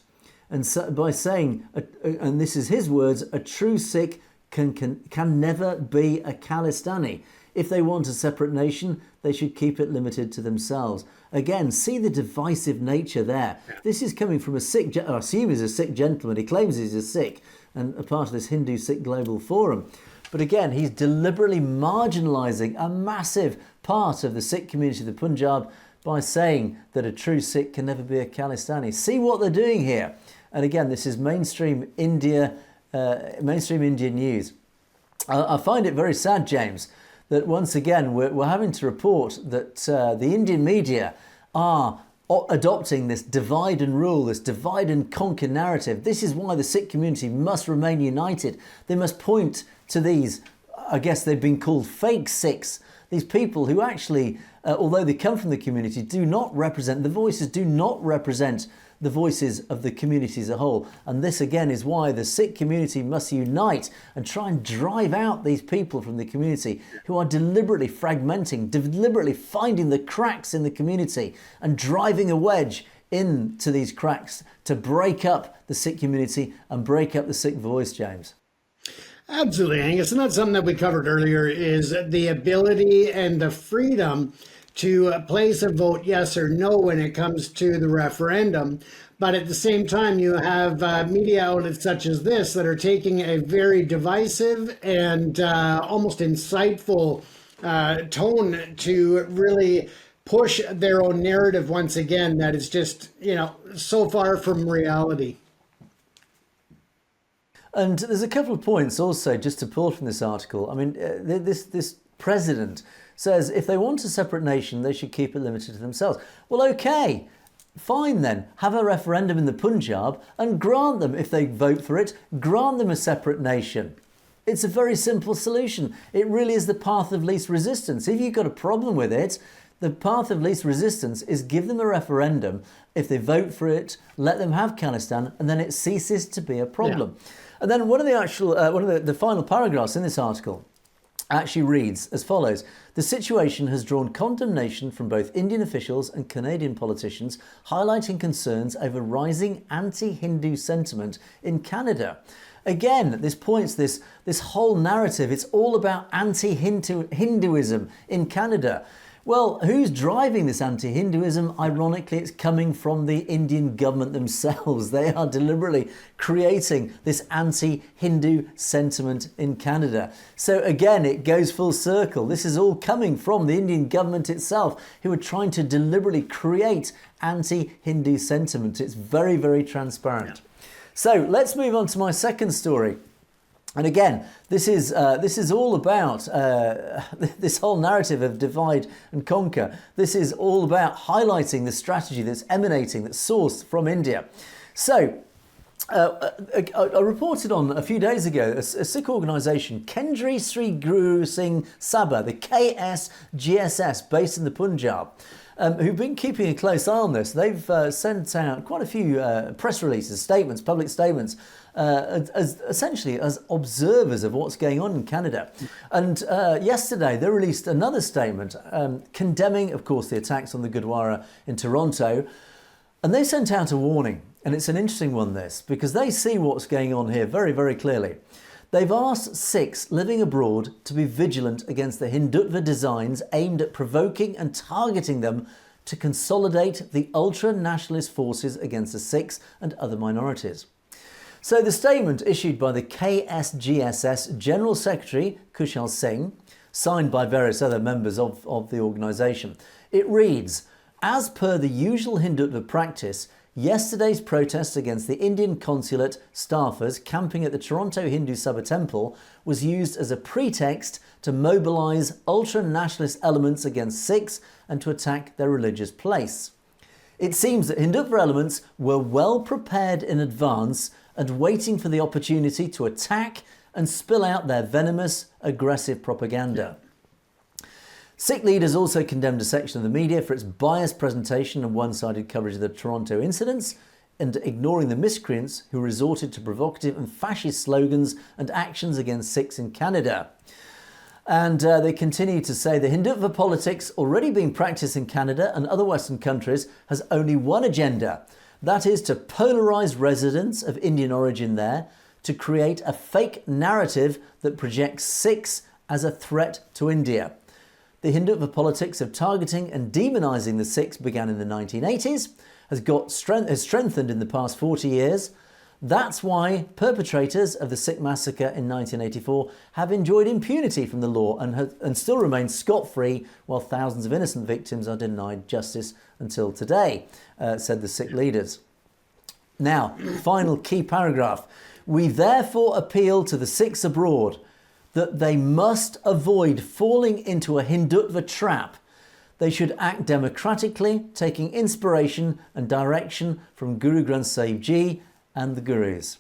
And so, by saying, and this is his words, a true Sikh can never be a Khalistani. If they want a separate nation, they should keep it limited to themselves. Again, see the divisive nature there. This is coming from a Sikh, I assume he's a Sikh gentleman. He claims he's a Sikh and a part of this Hindu Sikh Global Forum. But again, he's deliberately marginalising a massive part of the Sikh community of the Punjab by saying that a true Sikh can never be a Khalistani. See what they're doing here. And again, this is mainstream Indian news. I find it very sad, James, that once again we're having to report that the Indian media are adopting this divide and rule, this divide and conquer narrative. This is why the Sikh community must remain united. They must point to these, I guess they've been called fake Sikhs, these people who actually, although they come from the community, do not represent the voices of the community as a whole. And this again is why the Sikh community must unite and try and drive out these people from the community who are deliberately fragmenting, deliberately finding the cracks in the community and driving a wedge into these cracks to break up the Sikh community and break up the Sikh voice, James. Absolutely, Angus. And that's something that we covered earlier, is the ability and the freedom to place a vote yes or no when it comes to the referendum. But at the same time, you have media outlets such as this that are taking a very divisive and almost insightful tone to really push their own narrative once again that is just, so far from reality. And there's a couple of points also just to pull from this article. I mean, this president says if they want a separate nation, they should keep it limited to themselves. Well, okay, fine then. Have a referendum in the Punjab and grant them, if they vote for it, grant them a separate nation. It's a very simple solution. It really is the path of least resistance. If you've got a problem with it, the path of least resistance is give them a referendum. If they vote for it, let them have Khalistan, and then it ceases to be a problem. Yeah. And then one of the final paragraphs in this article actually reads as follows: the situation has drawn condemnation from both Indian officials and Canadian politicians, highlighting concerns over rising anti-Hindu sentiment in Canada. Again, this points this whole narrative. It's all about anti-Hinduism in Canada. Well, who's driving this anti-Hinduism? Ironically, it's coming from the Indian government themselves. They are deliberately creating this anti-Hindu sentiment in Canada. So again, it goes full circle. This is all coming from the Indian government itself, who are trying to deliberately create anti-Hindu sentiment. It's very, very transparent. Yeah. So let's move on to my second story. And again, this is all about this whole narrative of divide and conquer. This is all about highlighting the strategy that's emanating, that's sourced from India. So, I reported on a few days ago a Sikh organisation, Kendri Sri Guru Singh Sabha, the KSGSS, based in the Punjab, who've been keeping a close eye on this. They've sent out quite a few press releases, statements, public statements, essentially as observers of what's going on in Canada. And yesterday they released another statement condemning, of course, the attacks on the Gurdwara in Toronto. And they sent out a warning. And it's an interesting one, this, because they see what's going on here very, very clearly. They've asked Sikhs living abroad to be vigilant against the Hindutva designs aimed at provoking and targeting them to consolidate the ultra-nationalist forces against the Sikhs and other minorities. So the statement issued by the KSGSS General Secretary Kushal Singh, signed by various other members of the organisation, it reads, "As per the usual Hindutva practice, yesterday's protest against the Indian consulate staffers camping at the Toronto Hindu Sabha Temple was used as a pretext to mobilise ultra-nationalist elements against Sikhs and to attack their religious place. It seems that Hindutva elements were well prepared in advance and waiting for the opportunity to attack and spill out their venomous, aggressive propaganda." Sikh leaders also condemned a section of the media for its biased presentation and one-sided coverage of the Toronto incidents and ignoring the miscreants who resorted to provocative and fascist slogans and actions against Sikhs in Canada. And they continue to say the Hindutva politics already being practiced in Canada and other Western countries has only one agenda. That is to polarise residents of Indian origin there, to create a fake narrative that projects Sikhs as a threat to India. The Hindutva politics of targeting and demonising the Sikhs began in the 1980s, has strengthened in the past 40 years. That's why perpetrators of the Sikh massacre in 1984 have enjoyed impunity from the law and still remain scot-free, while thousands of innocent victims are denied justice until today, said the Sikh leaders. Now, final key paragraph. "We therefore appeal to the Sikhs abroad that they must avoid falling into a Hindutva trap. They should act democratically, taking inspiration and direction from Guru Granth Sahib Ji and the Gurus."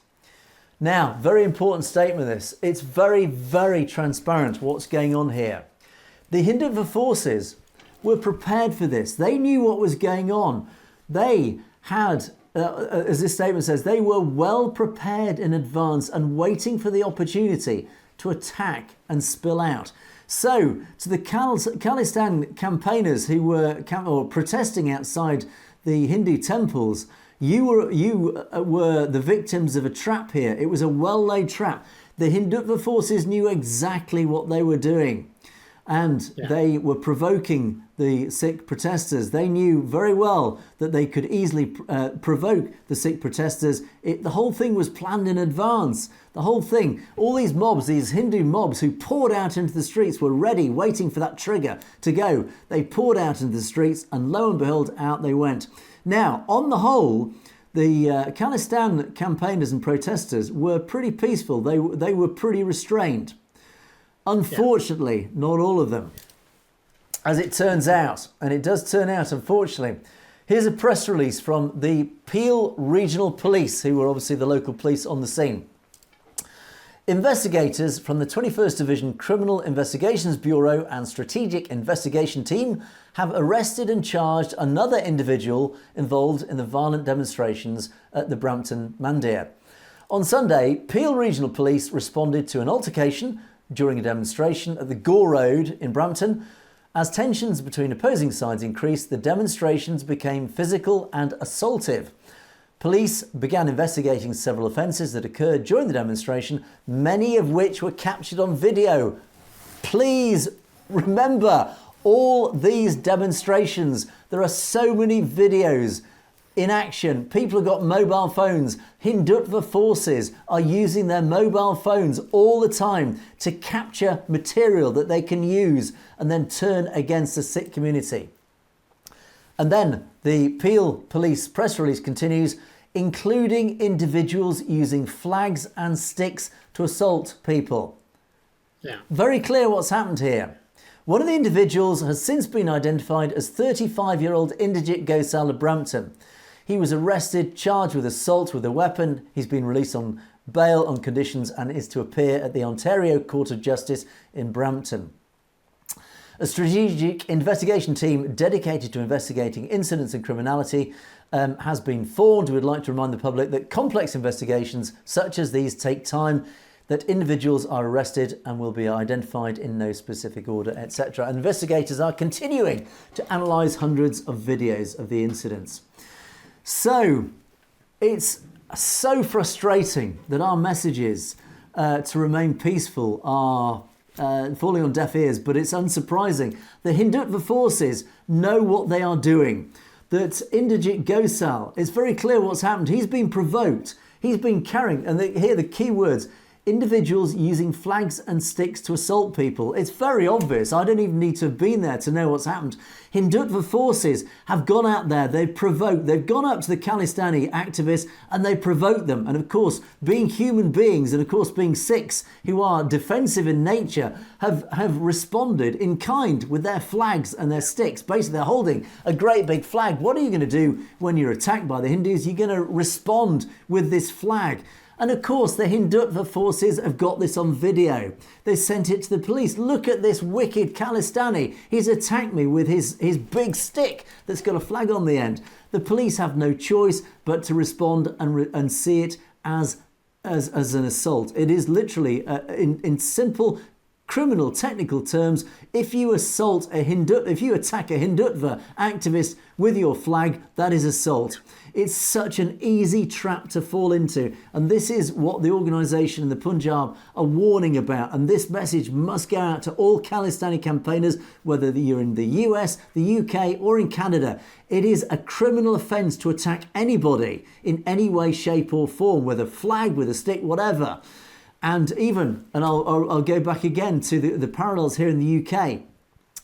Now, very important statement this. It's very, very transparent what's going on here. The Hindutva forces were prepared for this. They knew what was going on. They had, as this statement says, they were well prepared in advance and waiting for the opportunity to attack and spill out. So, to the Khalistan campaigners who were protesting outside the Hindu temples, you were the victims of a trap here. It was a well-laid trap. The Hindutva forces knew exactly what they were doing. And they were provoking the Sikh protesters. They knew very well that they could easily provoke the Sikh protesters. The whole thing was planned in advance. The whole thing, all these mobs, these Hindu mobs who poured out into the streets were ready, waiting for that trigger to go. They poured out into the streets and lo and behold, out they went. Now, on the whole, the Khalistan campaigners and protesters were pretty peaceful. They were pretty restrained. Unfortunately, not all of them. As it turns out, and it does turn out, unfortunately, here's a press release from the Peel Regional Police, who were obviously the local police on the scene. Investigators from the 21st Division Criminal Investigations Bureau and Strategic Investigation Team have arrested and charged another individual involved in the violent demonstrations at the Brampton Mandir. On Sunday, Peel Regional Police responded to an altercation during a demonstration at the Gore Road in Brampton. As tensions between opposing sides increased, the demonstrations became physical and assaultive. Police began investigating several offences that occurred during the demonstration, many of which were captured on video. Please remember, all these demonstrations, there are so many videos in action. People have got mobile phones. Hindutva forces are using their mobile phones all the time to capture material that they can use and then turn against the Sikh community. And then the Peel Police press release continues, including individuals using flags and sticks to assault people. Very clear what's happened here. One of the individuals has since been identified as 35-year-old Inderjit Gosal of Brampton. He was arrested, charged with assault with a weapon. He's been released on bail on conditions and is to appear at the Ontario Court of Justice in Brampton. A strategic investigation team dedicated to investigating incidents and criminality has been formed. We'd like to remind the public that complex investigations such as these take time, that individuals are arrested and will be identified in no specific order, etc. And investigators are continuing to analyse hundreds of videos of the incidents. So it's so frustrating that our messages to remain peaceful are falling on deaf ears, but it's unsurprising. The Hindutva forces know what they are doing. That Inderjit Gosal, it's very clear what's happened. He's been provoked. He's been carrying, and here are the key words, individuals using flags and sticks to assault people. It's very obvious. I don't even need to have been there to know what's happened. Hindutva forces have gone out there, they've provoked, they've gone up to the Khalistani activists and they provoked them. And of course, being human beings and of course being Sikhs who are defensive in nature have responded in kind with their flags and their sticks. Basically, they're holding a great big flag. What are you going to do when you're attacked by the Hindus? You're going to respond with this flag. And of course, the Hindutva forces have got this on video. They sent it to the police. Look at this wicked Khalistani. He's attacked me with his big stick that's got a flag on the end. The police have no choice but to respond and see it as an assault. It is literally, in simple criminal technical terms, if you attack a Hindutva activist with your flag, that is assault. It's such an easy trap to fall into. And this is what the organisation in the Punjab are warning about. And this message must go out to all Khalistani campaigners, whether you're in the US, the UK or in Canada. It is a criminal offence to attack anybody in any way, shape or form, with a flag, with a stick, whatever. And I'll go back again to the parallels here in the UK.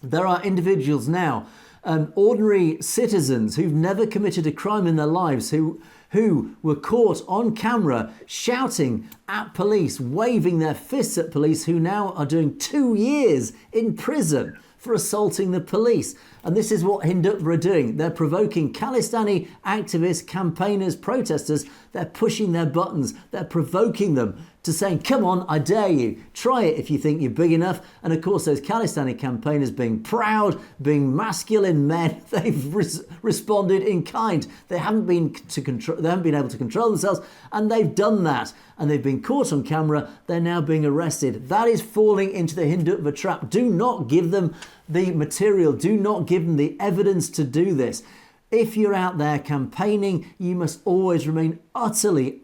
There are individuals now, ordinary citizens who've never committed a crime in their lives, who were caught on camera shouting at police, waving their fists at police, who now are doing 2 years in prison for assaulting the police. And this is what Hindutva are doing. They're provoking Khalistani activists, campaigners, protesters. They're pushing their buttons. They're provoking them to saying, come on, I dare you. Try it if you think you're big enough. And of course, those Khalistani campaigners, being proud, being masculine men, they've responded in kind. They haven't been able to control themselves, and they've done that. And they've been caught on camera. They're now being arrested. That is falling into the Hindutva trap. Do not give them the material. Do not give them the evidence to do this. If you're out there campaigning, you must always remain utterly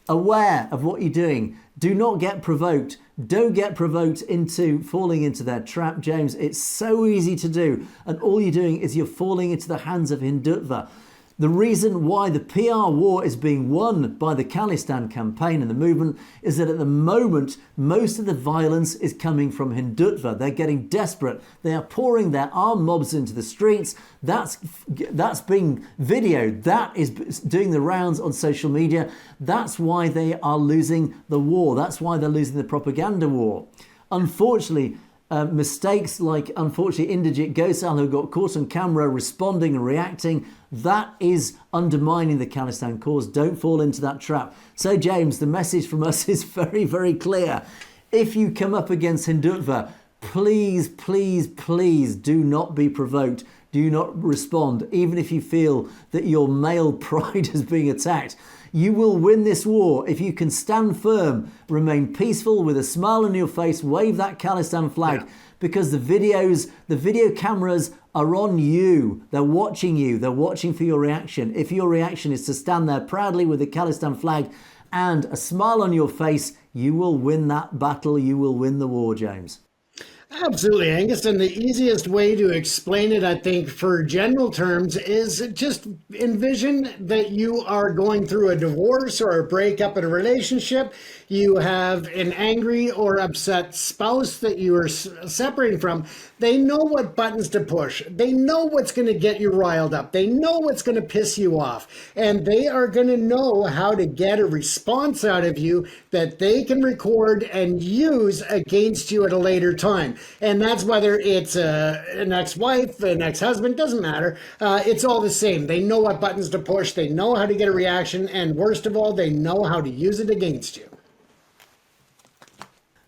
aware of what you're doing. Do not get provoked. Don't get provoked into falling into their trap, James. It's so easy to do. And all you're doing is you're falling into the hands of Hindutva. The reason why the PR war is being won by the Khalistan campaign and the movement is that at the moment, most of the violence is coming from Hindutva. They're getting desperate. They are pouring their armed mobs into the streets. That's being videoed. That is doing the rounds on social media. That's why they are losing the war. That's why they're losing the propaganda war. Unfortunately, mistakes like, Inderjit Gosal, who got caught on camera responding and reacting, that is undermining the Khalistan cause. Don't fall into that trap. So, James, the message from us is very, very clear. If you come up against Hindutva, please, please, please do not be provoked. Do not respond, even if you feel that your male pride is being attacked. You will win this war if you can stand firm, remain peaceful with a smile on your face, wave that Khalistan flag, because the video cameras are on you. They're watching you. They're watching for your reaction. If your reaction is to stand there proudly with the Khalistan flag and a smile on your face, you will win that battle. You will win the war, James. Absolutely, Angus. And the easiest way to explain it, I think, for general terms, is just envision that you are going through a divorce or a breakup in a relationship. You have an angry or upset spouse that you are separating from. They know what buttons to push. They know what's going to get you riled up. They know what's going to piss you off. And they are going to know how to get a response out of you that they can record and use against you at a later time. And that's whether it's an ex-wife, an ex-husband, doesn't matter. It's all the same. They know what buttons to push. They know how to get a reaction. And worst of all, they know how to use it against you.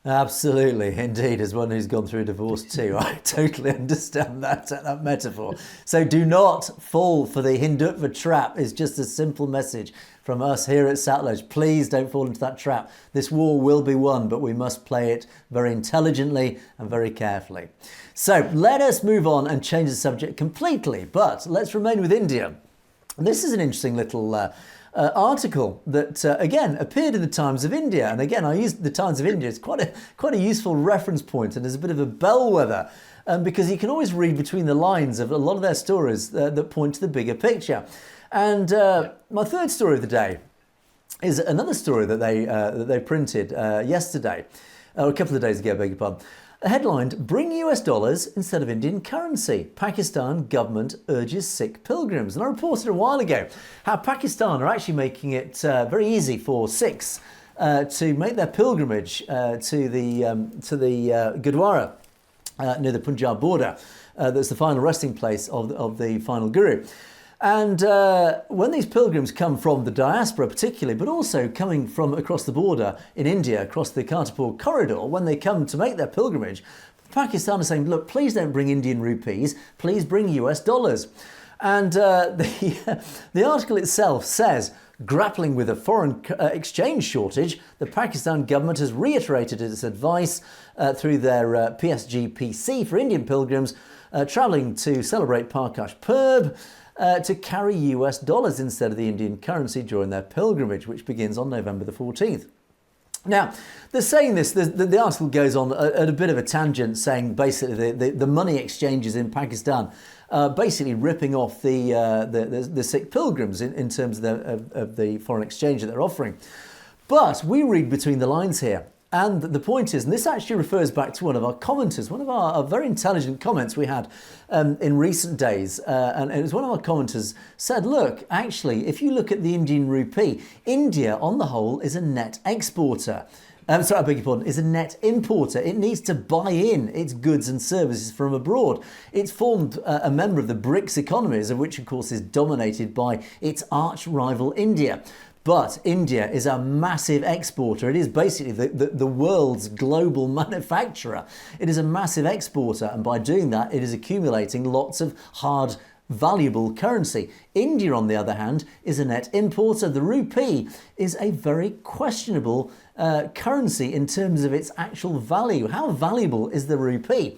Absolutely, indeed. As one who's gone through a divorce too, I totally understand that metaphor. So do not fall for the Hindutva trap. It's just a simple message from us here at Satellites. Please don't fall into that trap. This war will be won, but we must play it very intelligently and very carefully. So let us move on and change the subject completely, but let's remain with India. This is an interesting little article that again appeared in the Times of India, and again I used the Times of India. It's quite a useful reference point, and there's a bit of a bellwether because you can always read between the lines of a lot of their stories that point to the bigger picture. And my third story of the day is another story that they printed yesterday, or a couple of days ago, beg your pardon. Headlined, "Bring US dollars instead of Indian currency. Pakistan government urges Sikh pilgrims." And I reported a while ago how Pakistan are actually making it very easy for Sikhs to make their pilgrimage to the Gurdwara near the Punjab border. That's the final resting place of the final Guru. And when these pilgrims come from the diaspora particularly, but also coming from across the border in India, across the Kartarpur corridor, when they come to make their pilgrimage, Pakistan is saying, look, please don't bring Indian rupees, please bring US dollars. And the article itself says, grappling with a foreign exchange shortage, the Pakistan government has reiterated its advice through their PSGPC for Indian pilgrims travelling to celebrate Parkash Purb, to carry US dollars instead of the Indian currency during their pilgrimage, which begins on November the 14th. Now, they're saying this, the article goes on at a bit of a tangent, saying basically the money exchanges in Pakistan basically ripping off the Sikh pilgrims in terms of the foreign exchange that they're offering. But we read between the lines here. And the point is, and this actually refers back to one of our commenters, one of our very intelligent comments we had in recent days. And it was one of our commenters said, look, actually, if you look at the Indian rupee, India on the whole is a net exporter. Is a net importer. It needs to buy in its goods and services from abroad. It's formed a member of the BRICS economies, of which, of course, is dominated by its arch rival India. But India is a massive exporter. It is basically the world's global manufacturer. It is a massive exporter, and by doing that, it is accumulating lots of hard, valuable currency. India, on the other hand, is a net importer. The rupee is a very questionable currency in terms of its actual value. How valuable is the rupee?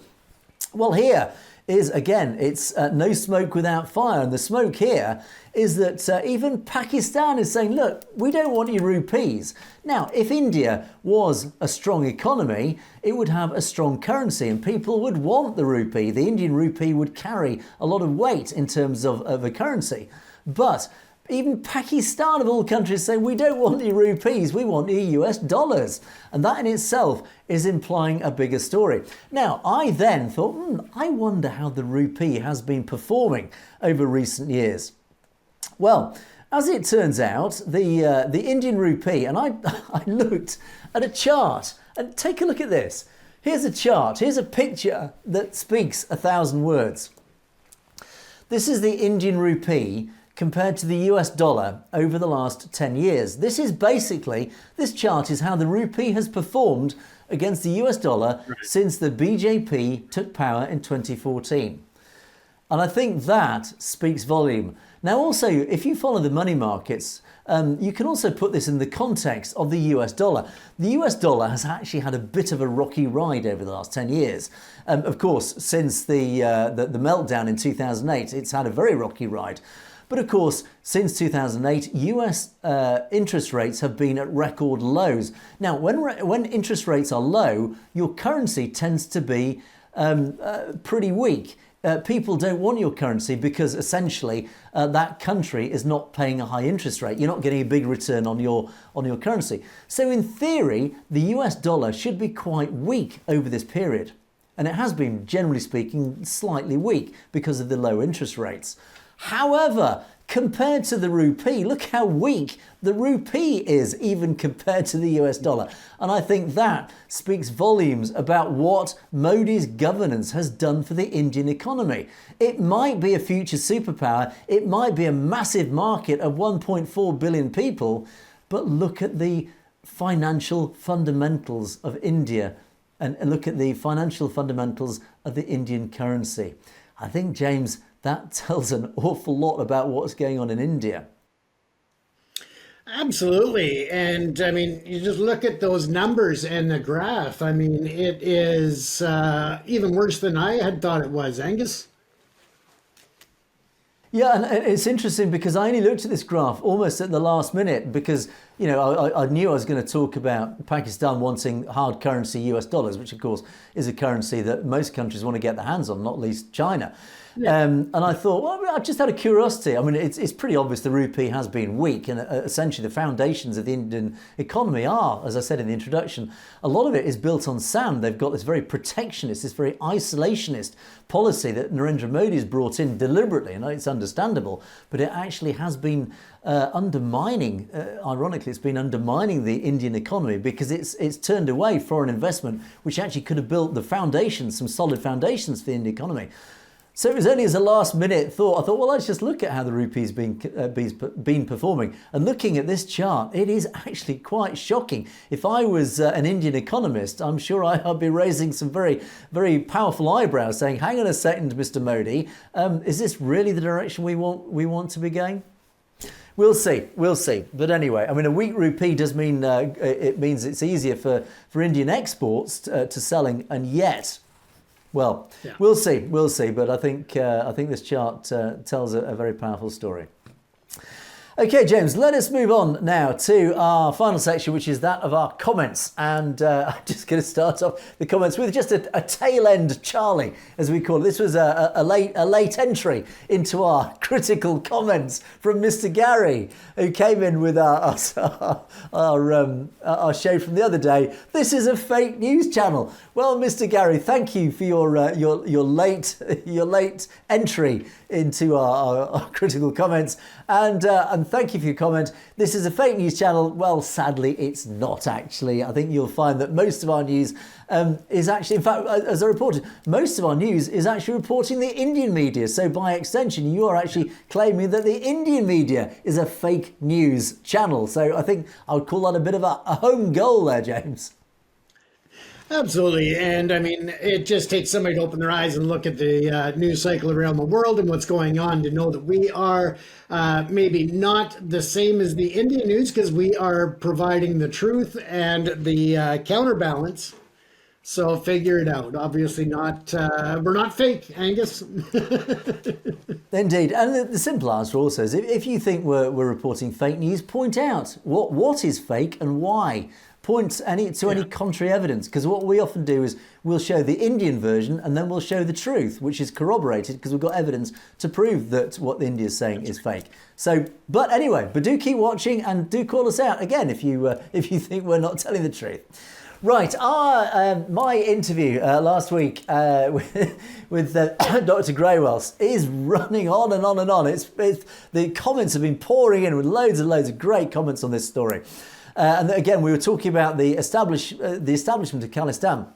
Well, here is, again, it's no smoke without fire. And the smoke here is that even Pakistan is saying, look, we don't want your rupees. Now, if India was a strong economy, it would have a strong currency and people would want the rupee. The Indian rupee would carry a lot of weight in terms of a currency. But even Pakistan, of all countries, say, we don't want your rupees, we want your US dollars. And that in itself is implying a bigger story. Now, I then thought, I wonder how the rupee has been performing over recent years. Well, as it turns out, the Indian rupee, and I looked at a chart, and take a look at this. Here's a chart, here's a picture that speaks 1,000 words. This is the Indian rupee compared to the US dollar over the last 10 years. This chart is how the rupee has performed against the US dollar since the BJP took power in 2014. And I think that speaks volume. Now also, if you follow the money markets, you can also put this in the context of the US dollar. The US dollar has actually had a bit of a rocky ride over the last 10 years. Of course, since the meltdown in 2008, it's had a very rocky ride. But of course, since 2008, US interest rates have been at record lows. Now, when interest rates are low, your currency tends to be pretty weak. People don't want your currency because essentially that country is not paying a high interest rate. You're not getting a big return on your currency. So in theory, the US dollar should be quite weak over this period. And it has been, generally speaking, slightly weak because of the low interest rates. However, compared to the rupee. Look how weak the rupee is, even compared to the US dollar. And I think that speaks volumes about what Modi's governance has done for the Indian economy. It might be a future superpower. It might be a massive market of 1.4 billion people. But look at the financial fundamentals of India and look at the financial fundamentals of the Indian currency. I think, James, that tells an awful lot about what's going on in India. Absolutely. And I mean, you just look at those numbers and the graph. I mean, it is even worse than I had thought it was, Angus. Yeah, and it's interesting because I only looked at this graph almost at the last minute because, you know, I knew I was going to talk about Pakistan wanting hard currency US dollars, which of course is a currency that most countries want to get their hands on, not least China. Yeah. And I thought, well, just out of curiosity, I mean, it's pretty obvious the rupee has been weak, and essentially the foundations of the Indian economy are, as I said in the introduction, a lot of it is built on sand. They've got this very protectionist, this very isolationist policy that Narendra Modi has brought in deliberately, and it's understandable, but it actually has been undermining, ironically, it's been undermining the Indian economy because it's turned away foreign investment, which actually could have built the foundations, some solid foundations for the Indian economy. So it was only as a last minute thought, I thought, well, let's just look at how the rupee's been performing. And looking at this chart, it is actually quite shocking. If I was an Indian economist, I'm sure I'd be raising some very, very powerful eyebrows saying, hang on a second, Mr. Modi, is this really the direction we want to be going? We'll see. But anyway, I mean, a weak rupee does mean it means it's easier for Indian exports to selling, and yet, well, yeah. We'll see. But I think this chart tells a very powerful story. Okay, James, let us move on now to our final section, which is that of our comments. And I'm just going to start off the comments with just a tail end Charlie, as we call it. This was a late entry into our critical comments from Mr. Gary, who came in with our show from the other day. This is a fake news channel. Well, Mr. Gary, thank you for your late entry into our critical comments, and thank you for your comment. This is a fake news channel. Well, sadly, it's not actually. I think you'll find that most of our news is actually, in fact, as I reported, most of our news is actually reporting the Indian media. So by extension, you are actually claiming that the Indian media is a fake news channel. So I think I would call that a bit of a home goal there, James. Absolutely. And I mean, it just takes somebody to open their eyes and look at the news cycle around the world and what's going on to know that we are maybe not the same as the Indian news, because we are providing the truth and the counterbalance. So figure it out. Obviously not, we're not fake, Angus. Indeed. And the simple answer also is if you think we're reporting fake news, point out what is fake and why. Point to any contrary evidence, because what we often do is we'll show the Indian version and then we'll show the truth, which is corroborated because we've got evidence to prove that what India is saying is fake. So, but anyway, but do keep watching and do call us out again if you think we're not telling the truth. Right, my interview last week with Dr. Greywells is running on and on and on. It's the comments have been pouring in with loads and loads of great comments on this story. And again, we were talking about the establishment of Khalistan.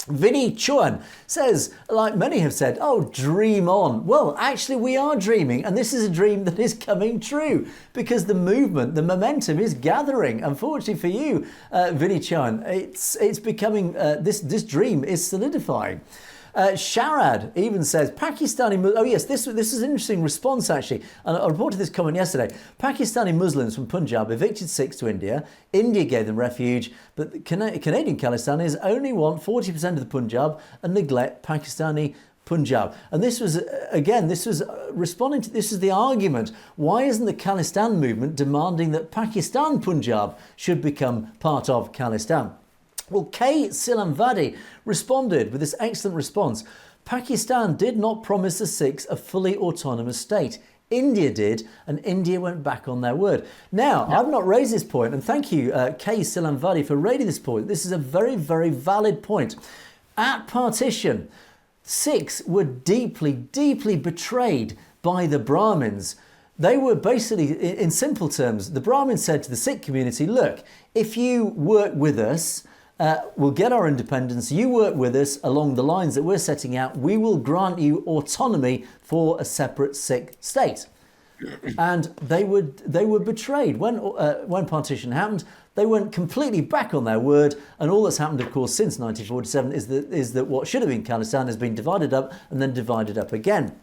Vinny Chuan says, like many have said, oh, dream on. Well, actually, we are dreaming, and this is a dream that is coming true because the movement, the momentum is gathering. Unfortunately for you, Vinny Chuan, it's becoming, this dream is solidifying. Sharad even says, Pakistani... Oh, yes, this is an interesting response, actually. And I reported this comment yesterday. Pakistani Muslims from Punjab evicted Sikhs to India. India gave them refuge, but the Canadian Khalistanis only want 40% of the Punjab and neglect Pakistani Punjab. And this was responding to... This is the argument. Why isn't the Khalistan movement demanding that Pakistan Punjab should become part of Khalistan? Well, K. Silamvadi responded with this excellent response. Pakistan did not promise the Sikhs a fully autonomous state. India did, and India went back on their word. Now, I've not raised this point, and thank you, K. Silamvadi, for raising this point. This is a very, very valid point. At partition, Sikhs were deeply, deeply betrayed by the Brahmins. They were basically, in simple terms, the Brahmins said to the Sikh community, look, if you work with us, we'll get our independence, you work with us along the lines that we're setting out, we will grant you autonomy for a separate Sikh state. And they were betrayed. When partition happened, they went completely back on their word, and all that's happened, of course, since 1947 is that what should have been Khalistan has been divided up and then divided up again.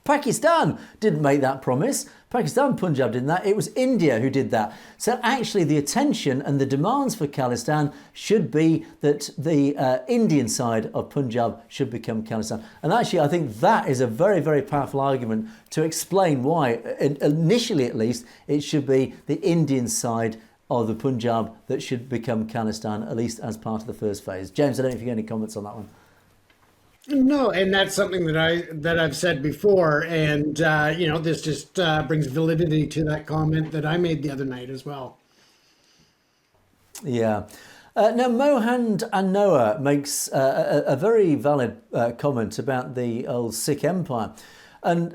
Pakistan didn't make that promise. Pakistan, Punjab did that. It was India who did that. So actually the attention and the demands for Khalistan should be that the Indian side of Punjab should become Khalistan. And actually I think that is a very, very powerful argument to explain why, initially at least, it should be the Indian side of the Punjab that should become Khalistan, at least as part of the first phase. James, I don't know if you have any comments on that one. No, and that's something that I've said before, and this just brings validity to that comment that I made the other night as well. Yeah. Now, Mohand and Noah makes a very valid comment about the old Sikh Empire. And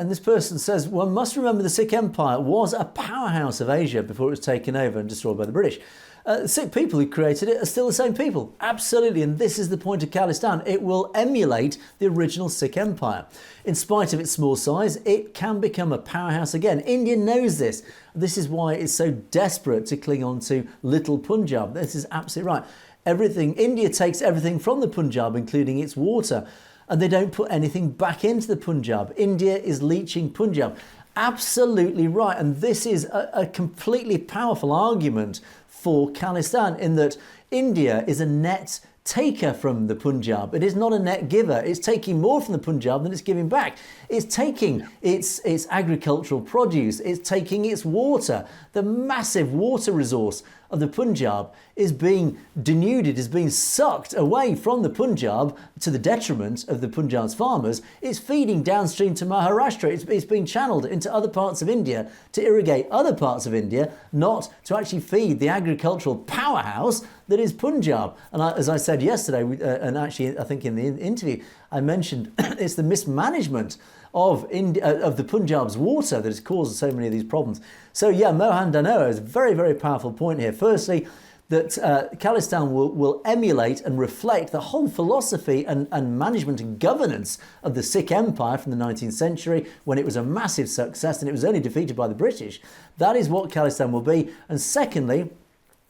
this person says, one must remember the Sikh Empire was a powerhouse of Asia before it was taken over and destroyed by the British. The Sikh people who created it are still the same people. Absolutely. And this is the point of Khalistan. It will emulate the original Sikh Empire. In spite of its small size, it can become a powerhouse again. India knows this. This is why it's so desperate to cling on to little Punjab. This is absolutely right. India takes everything from the Punjab, including its water, and they don't put anything back into the Punjab. India is leeching Punjab. Absolutely right. And this is a completely powerful argument for Khalistan, in that India is a net taker from the Punjab. It is not a net giver. It's taking more from the Punjab than it's giving back. It's taking its agricultural produce. It's taking its water. The massive water resource of the Punjab is being denuded, is being sucked away from the Punjab to the detriment of the Punjab's farmers. It's feeding downstream to Maharashtra. It's being channeled into other parts of India to irrigate other parts of India, not to actually feed the agricultural powerhouse that is Punjab. And as I said yesterday, and actually I think in the interview, I mentioned it's the mismanagement of the Punjab's water that has caused so many of these problems. So yeah, Mohan Danoa is a very, very powerful point here. Firstly, that Khalistan will emulate and reflect the whole philosophy and management and governance of the Sikh Empire from the 19th century, when it was a massive success and it was only defeated by the British. That is what Khalistan will be. And secondly,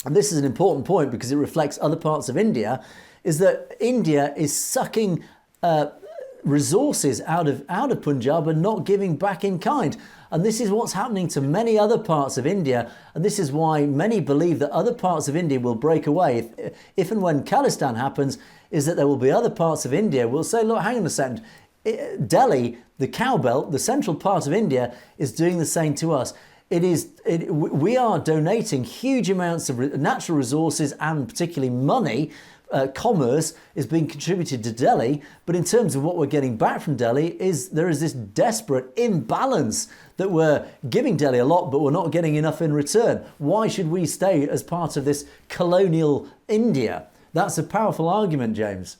and this is an important point because it reflects other parts of India, is that India is sucking resources out of Punjab and not giving back in kind. And this is what's happening to many other parts of India. And this is why many believe that other parts of India will break away. If and when Khalistan happens, is that there will be other parts of India will say, look, hang on a second. Delhi, the cow belt, the central part of India, is doing the same to us. We are donating huge amounts of natural resources and particularly money. Commerce is being contributed to Delhi, but in terms of what we're getting back from Delhi, there is this desperate imbalance that we're giving Delhi a lot, but we're not getting enough in return. Why should we stay as part of this colonial India? That's a powerful argument, James.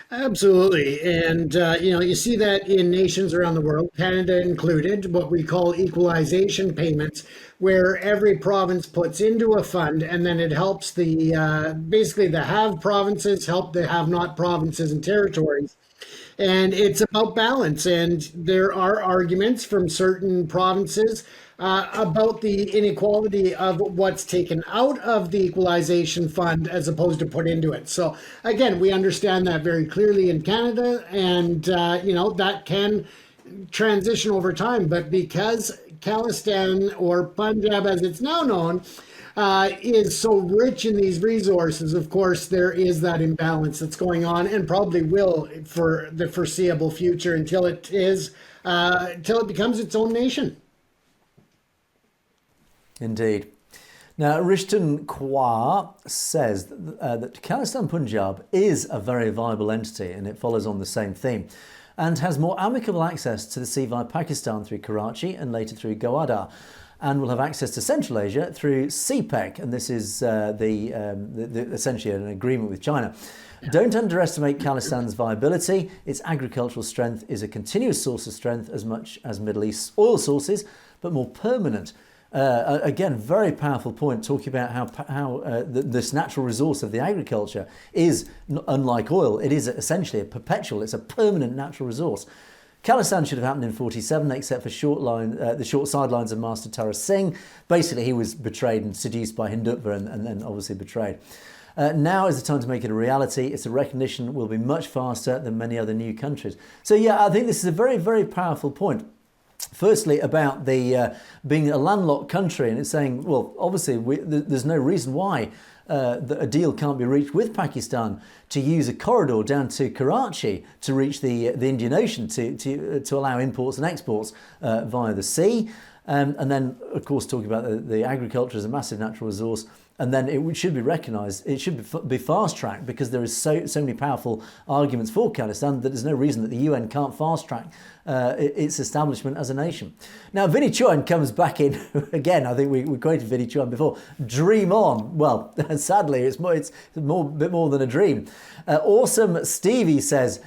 Absolutely. And, you see that in nations around the world, Canada included, what we call equalization payments, where every province puts into a fund and then it helps basically the have provinces help the have not provinces and territories. And it's about balance. And there are arguments from certain provinces about the inequality of what's taken out of the equalization fund as opposed to put into it. So again, we understand that very clearly in Canada, and that can transition over time. But because Khalistan, or Punjab as it's now known, is so rich in these resources, of course, there is that imbalance that's going on, and probably will for the foreseeable future until it becomes its own nation. Indeed. Now, Rishton Kaur says that Khalistan Punjab is a very viable entity, and it follows on the same theme, and has more amicable access to the sea via Pakistan through Karachi and later through Gwadar. and will have access to Central Asia through CPEC, and this is essentially an agreement with China. Don't underestimate Khalistan's viability. Its agricultural strength is a continuous source of strength as much as Middle East oil sources, but more permanent. Again, very powerful point, talking about how this natural resource of the agriculture is, unlike oil, it is essentially a perpetual, it's a permanent natural resource. Khalistan should have happened in 47, except for the short sidelines of Master Tara Singh. Basically, he was betrayed and seduced by Hindutva and then obviously betrayed. Now is the time to make it a reality. Its recognition will be much faster than many other new countries. So yeah, I think this is a very, very powerful point. Firstly, about the being a landlocked country, and it's saying, well, obviously there's no reason why a deal can't be reached with Pakistan to use a corridor down to Karachi to reach the Indian Ocean to allow imports and exports via the sea. And then, of course, talking about the agriculture as a massive natural resource. And then it should be recognised, it should be fast-tracked, because there is so many powerful arguments for Khalistan that there's no reason that the UN can't fast-track its establishment as a nation. Now, Vinnie Chuan comes back in again. I think we quoted Vinnie Chuan before. Dream on. Well, sadly, it's a bit more than a dream. Awesome Stevie says,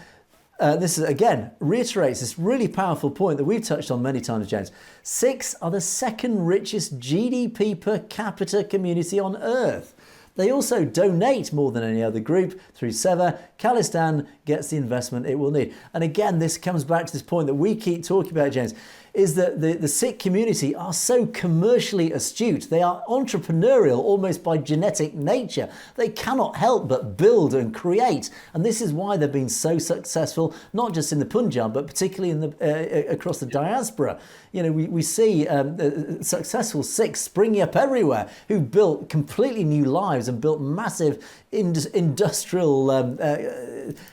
this is, again, reiterates this really powerful point that we've touched on many times, James. Sikhs are the second richest GDP per capita community on earth. They also donate more than any other group through Seva. Khalistan gets the investment it will need. And again, this comes back to this point that we keep talking about, James, is that the Sikh community are so commercially astute. They are entrepreneurial almost by genetic nature. They cannot help but build and create. And this is why they've been so successful, not just in the Punjab, but particularly in across the diaspora. You know, we see successful Sikhs springing up everywhere who built completely new lives and built massive industrial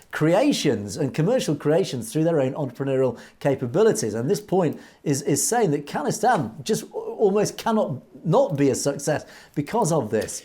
creations and commercial creations through their own entrepreneurial capabilities. And this point is saying that Khalistan just almost cannot not be a success because of this.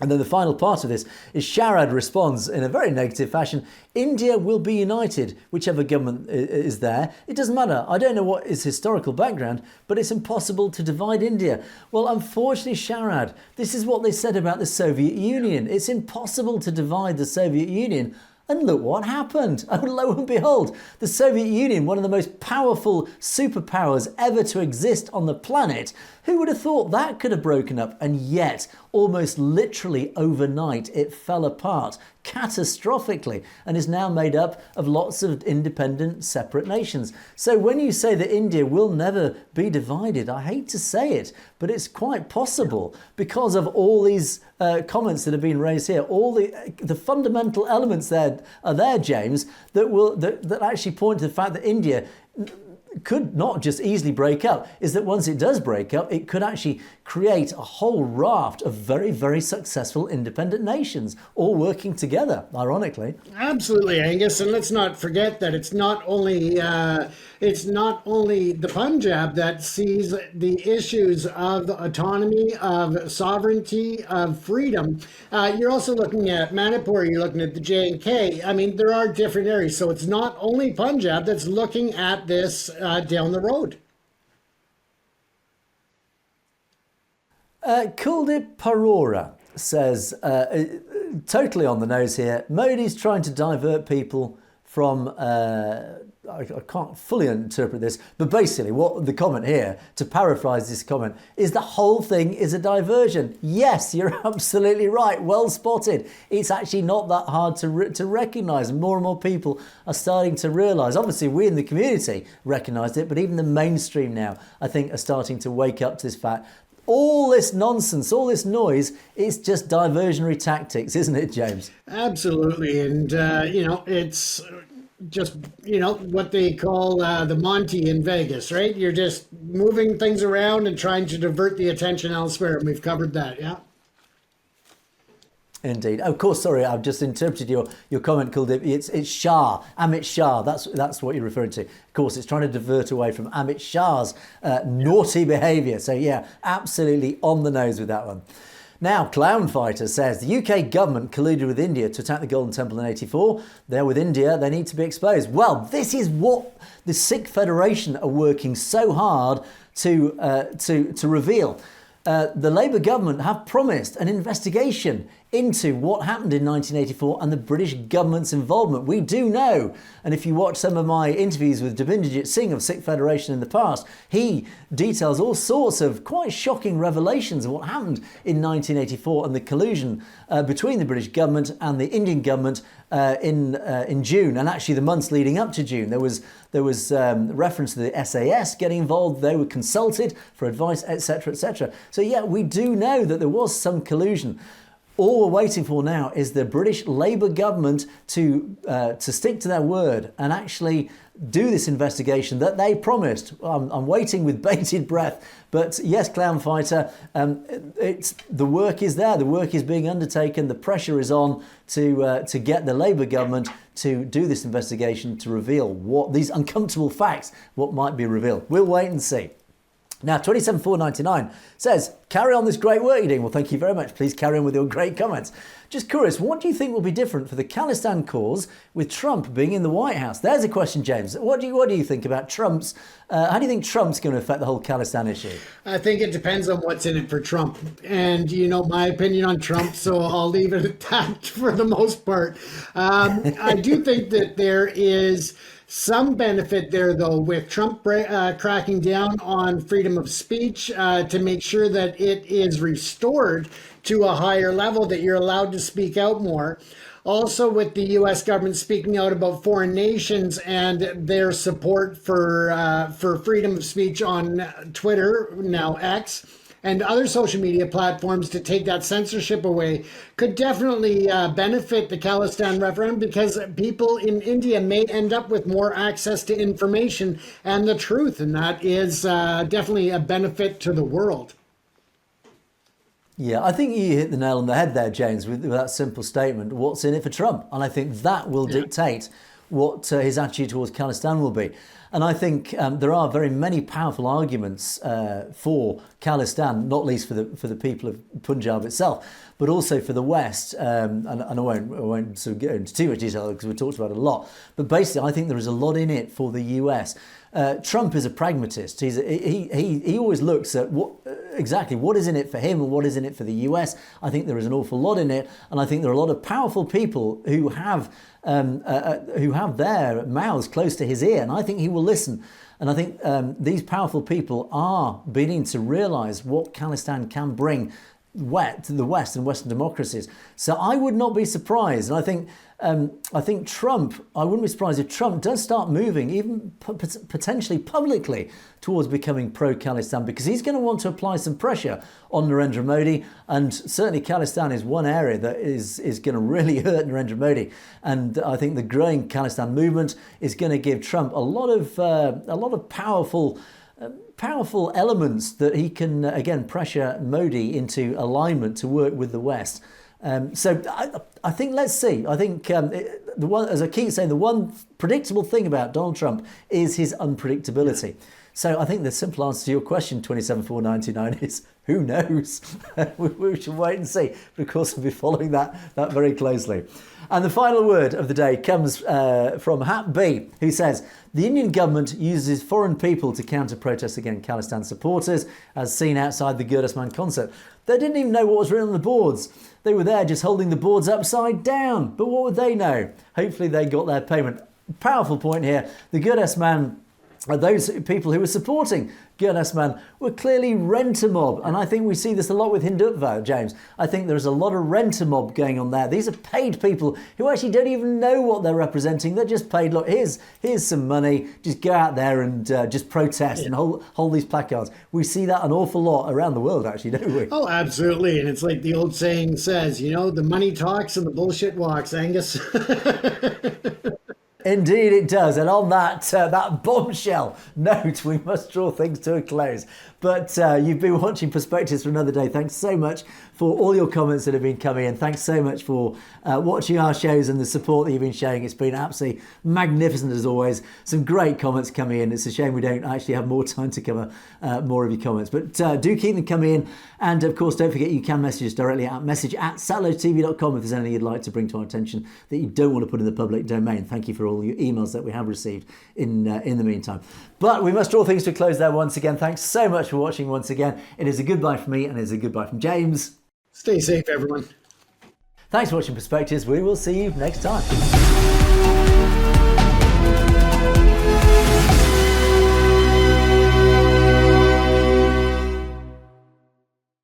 And then the final part of this is Sharad responds in a very negative fashion. India will be united, whichever government is there. It doesn't matter. I don't know what his historical background, but it's impossible to divide India. Well, unfortunately, Sharad, this is what they said about the Soviet Union. It's impossible to divide the Soviet Union. And look what happened. Oh, lo and behold, the Soviet Union, one of the most powerful superpowers ever to exist on the planet. Who would have thought that could have broken up? And yet, almost literally overnight, it fell apart catastrophically and is now made up of lots of independent, separate nations. So when you say that India will never be divided, I hate to say it, but it's quite possible because of all these comments that have been raised here. All the fundamental elements there are there, James, that actually point to the fact that India could not just easily break up, is that once it does break up, it could actually create a whole raft of very, very successful independent nations, all working together, ironically. Absolutely, Angus. And let's not forget that it's not only the Punjab that sees the issues of autonomy, of sovereignty, of freedom. You're also looking at Manipur, you're looking at the J&K. I mean, there are different areas. So it's not only Punjab that's looking at this down the road. Kuldip Parora says, totally on the nose here, Modi's trying to divert people from, I can't fully interpret this, but basically what the comment here, to paraphrase this comment, is the whole thing is a diversion. Yes, you're absolutely right. Well spotted. It's actually not that hard to recognise. More and more people are starting to realise. Obviously, we in the community recognised it, but even the mainstream now, I think, are starting to wake up to this fact. All this nonsense, all this noise, it's just diversionary tactics, isn't it, James? Absolutely. And, it's just, what they call the Monty in Vegas, right? You're just moving things around and trying to divert the attention elsewhere. And we've covered that, yeah? Indeed. Of course, sorry, I've just interpreted your comment, Kuldip. It's Shah, Amit Shah. That's what you're referring to. Of course, it's trying to divert away from Amit Shah's naughty behaviour. So yeah, absolutely on the nose with that one. Now, Clown Fighter says the UK government colluded with India to attack the Golden Temple in 84. They're with India, they need to be exposed. Well, this is what the Sikh Federation are working so hard to reveal. The Labour government have promised an investigation into what happened in 1984 and the British government's involvement. We do know, and if you watch some of my interviews with Devinderjit Singh of Sikh Federation in the past, he details all sorts of quite shocking revelations of what happened in 1984 and the collusion between the British government and the Indian government in June, and actually the months leading up to June. There was reference to the SAS getting involved. They were consulted for advice, etc., etc. So yeah, we do know that there was some collusion. All we're waiting for now is the British Labour government to stick to their word and actually do this investigation that they promised. I'm waiting with bated breath, but yes, Clown Fighter, the work is there. The work is being undertaken. The pressure is on to get the Labour government to do this investigation to reveal what these uncomfortable facts, what might be revealed. We'll wait and see. Now, 27499 says, carry on this great work you're doing. Well, thank you very much. Please carry on with your great comments. Just curious, what do you think will be different for the Khalistan cause with Trump being in the White House? There's a question, James. What do you think about Trump's, how do you think Trump's going to affect the whole Khalistan issue? I think it depends on what's in it for Trump. And you know my opinion on Trump, so I'll leave it at that for the most part. I do think that there is some benefit there, though, with Trump cracking down on freedom of speech to make sure that it is restored to a higher level, that you're allowed to speak out more. Also, with the U.S. government speaking out about foreign nations and their support for freedom of speech on Twitter, now X, and other social media platforms to take that censorship away could definitely benefit the Khalistan referendum, because people in India may end up with more access to information and the truth, and that is definitely a benefit to the world. Yeah, I think you hit the nail on the head there, James, with that simple statement. What's in it for Trump? And I think that will dictate what his attitude towards Khalistan will be. And I think there are very many powerful arguments for Khalistan, not least for the people of Punjab itself, but also for the West. And I won't sort of get into too much detail because we've talked about it a lot. But basically, I think there is a lot in it for the US. Trump is a pragmatist. He always looks at exactly what is in it for him and what is in it for the US. I think there is an awful lot in it, and I think there are a lot of powerful people who have their mouths close to his ear, and I think he will listen. And I think these powerful people are beginning to realise what Khalistan can bring to the West and Western democracies. So I would not be surprised, and I think Trump, I wouldn't be surprised if Trump does start moving, even potentially publicly, towards becoming pro-Khalistan, because he's going to want to apply some pressure on Narendra Modi, and certainly Khalistan is one area that is going to really hurt Narendra Modi. And I think the growing Khalistan movement is going to give Trump a lot of powerful elements that he can again pressure Modi into alignment to work with the West. So I think let's see. I think as I keep saying, the one predictable thing about Donald Trump is his unpredictability. So I think the simple answer to your question, 27499, is who knows? we should wait and see. But of course, we'll be following that very closely. And the final word of the day comes from Hat B, who says, the Indian government uses foreign people to counter protests against Khalistan supporters, as seen outside the Gurdasman concert. They didn't even know what was written on the boards. They were there just holding the boards upside down. But what would they know? Hopefully they got their payment. Powerful point here. The Gurdasman, those people who were supporting Khalistan were clearly rent-a-mob. And I think we see this a lot with Hindutva, James. I think there's a lot of rent-a-mob going on there. These are paid people who actually don't even know what they're representing. They're just paid, look, here's some money, just go out there and just protest and hold these placards. We see that an awful lot around the world, actually, don't we? Oh, absolutely. And it's like the old saying says, the money talks and the bullshit walks, Angus. Indeed it does. And on that bombshell note, we must draw things to a close. But you've been watching Perspectives for another day. Thanks so much for all your comments that have been coming in. Thanks so much for watching our shows and the support that you've been showing. It's been absolutely magnificent as always. Some great comments coming in. It's a shame we don't actually have more time to cover more of your comments. But do keep them coming in. And of course, don't forget you can message us directly at message@satellitetv.com if there's anything you'd like to bring to our attention that you don't want to put in the public domain. Thank you for all your emails that we have received in the meantime. But we must draw things to a close there once again. Thanks so much for watching once again. It is a goodbye from me and it is a goodbye from James. Stay safe, everyone. Thanks for watching Perspectives. We will see you next time.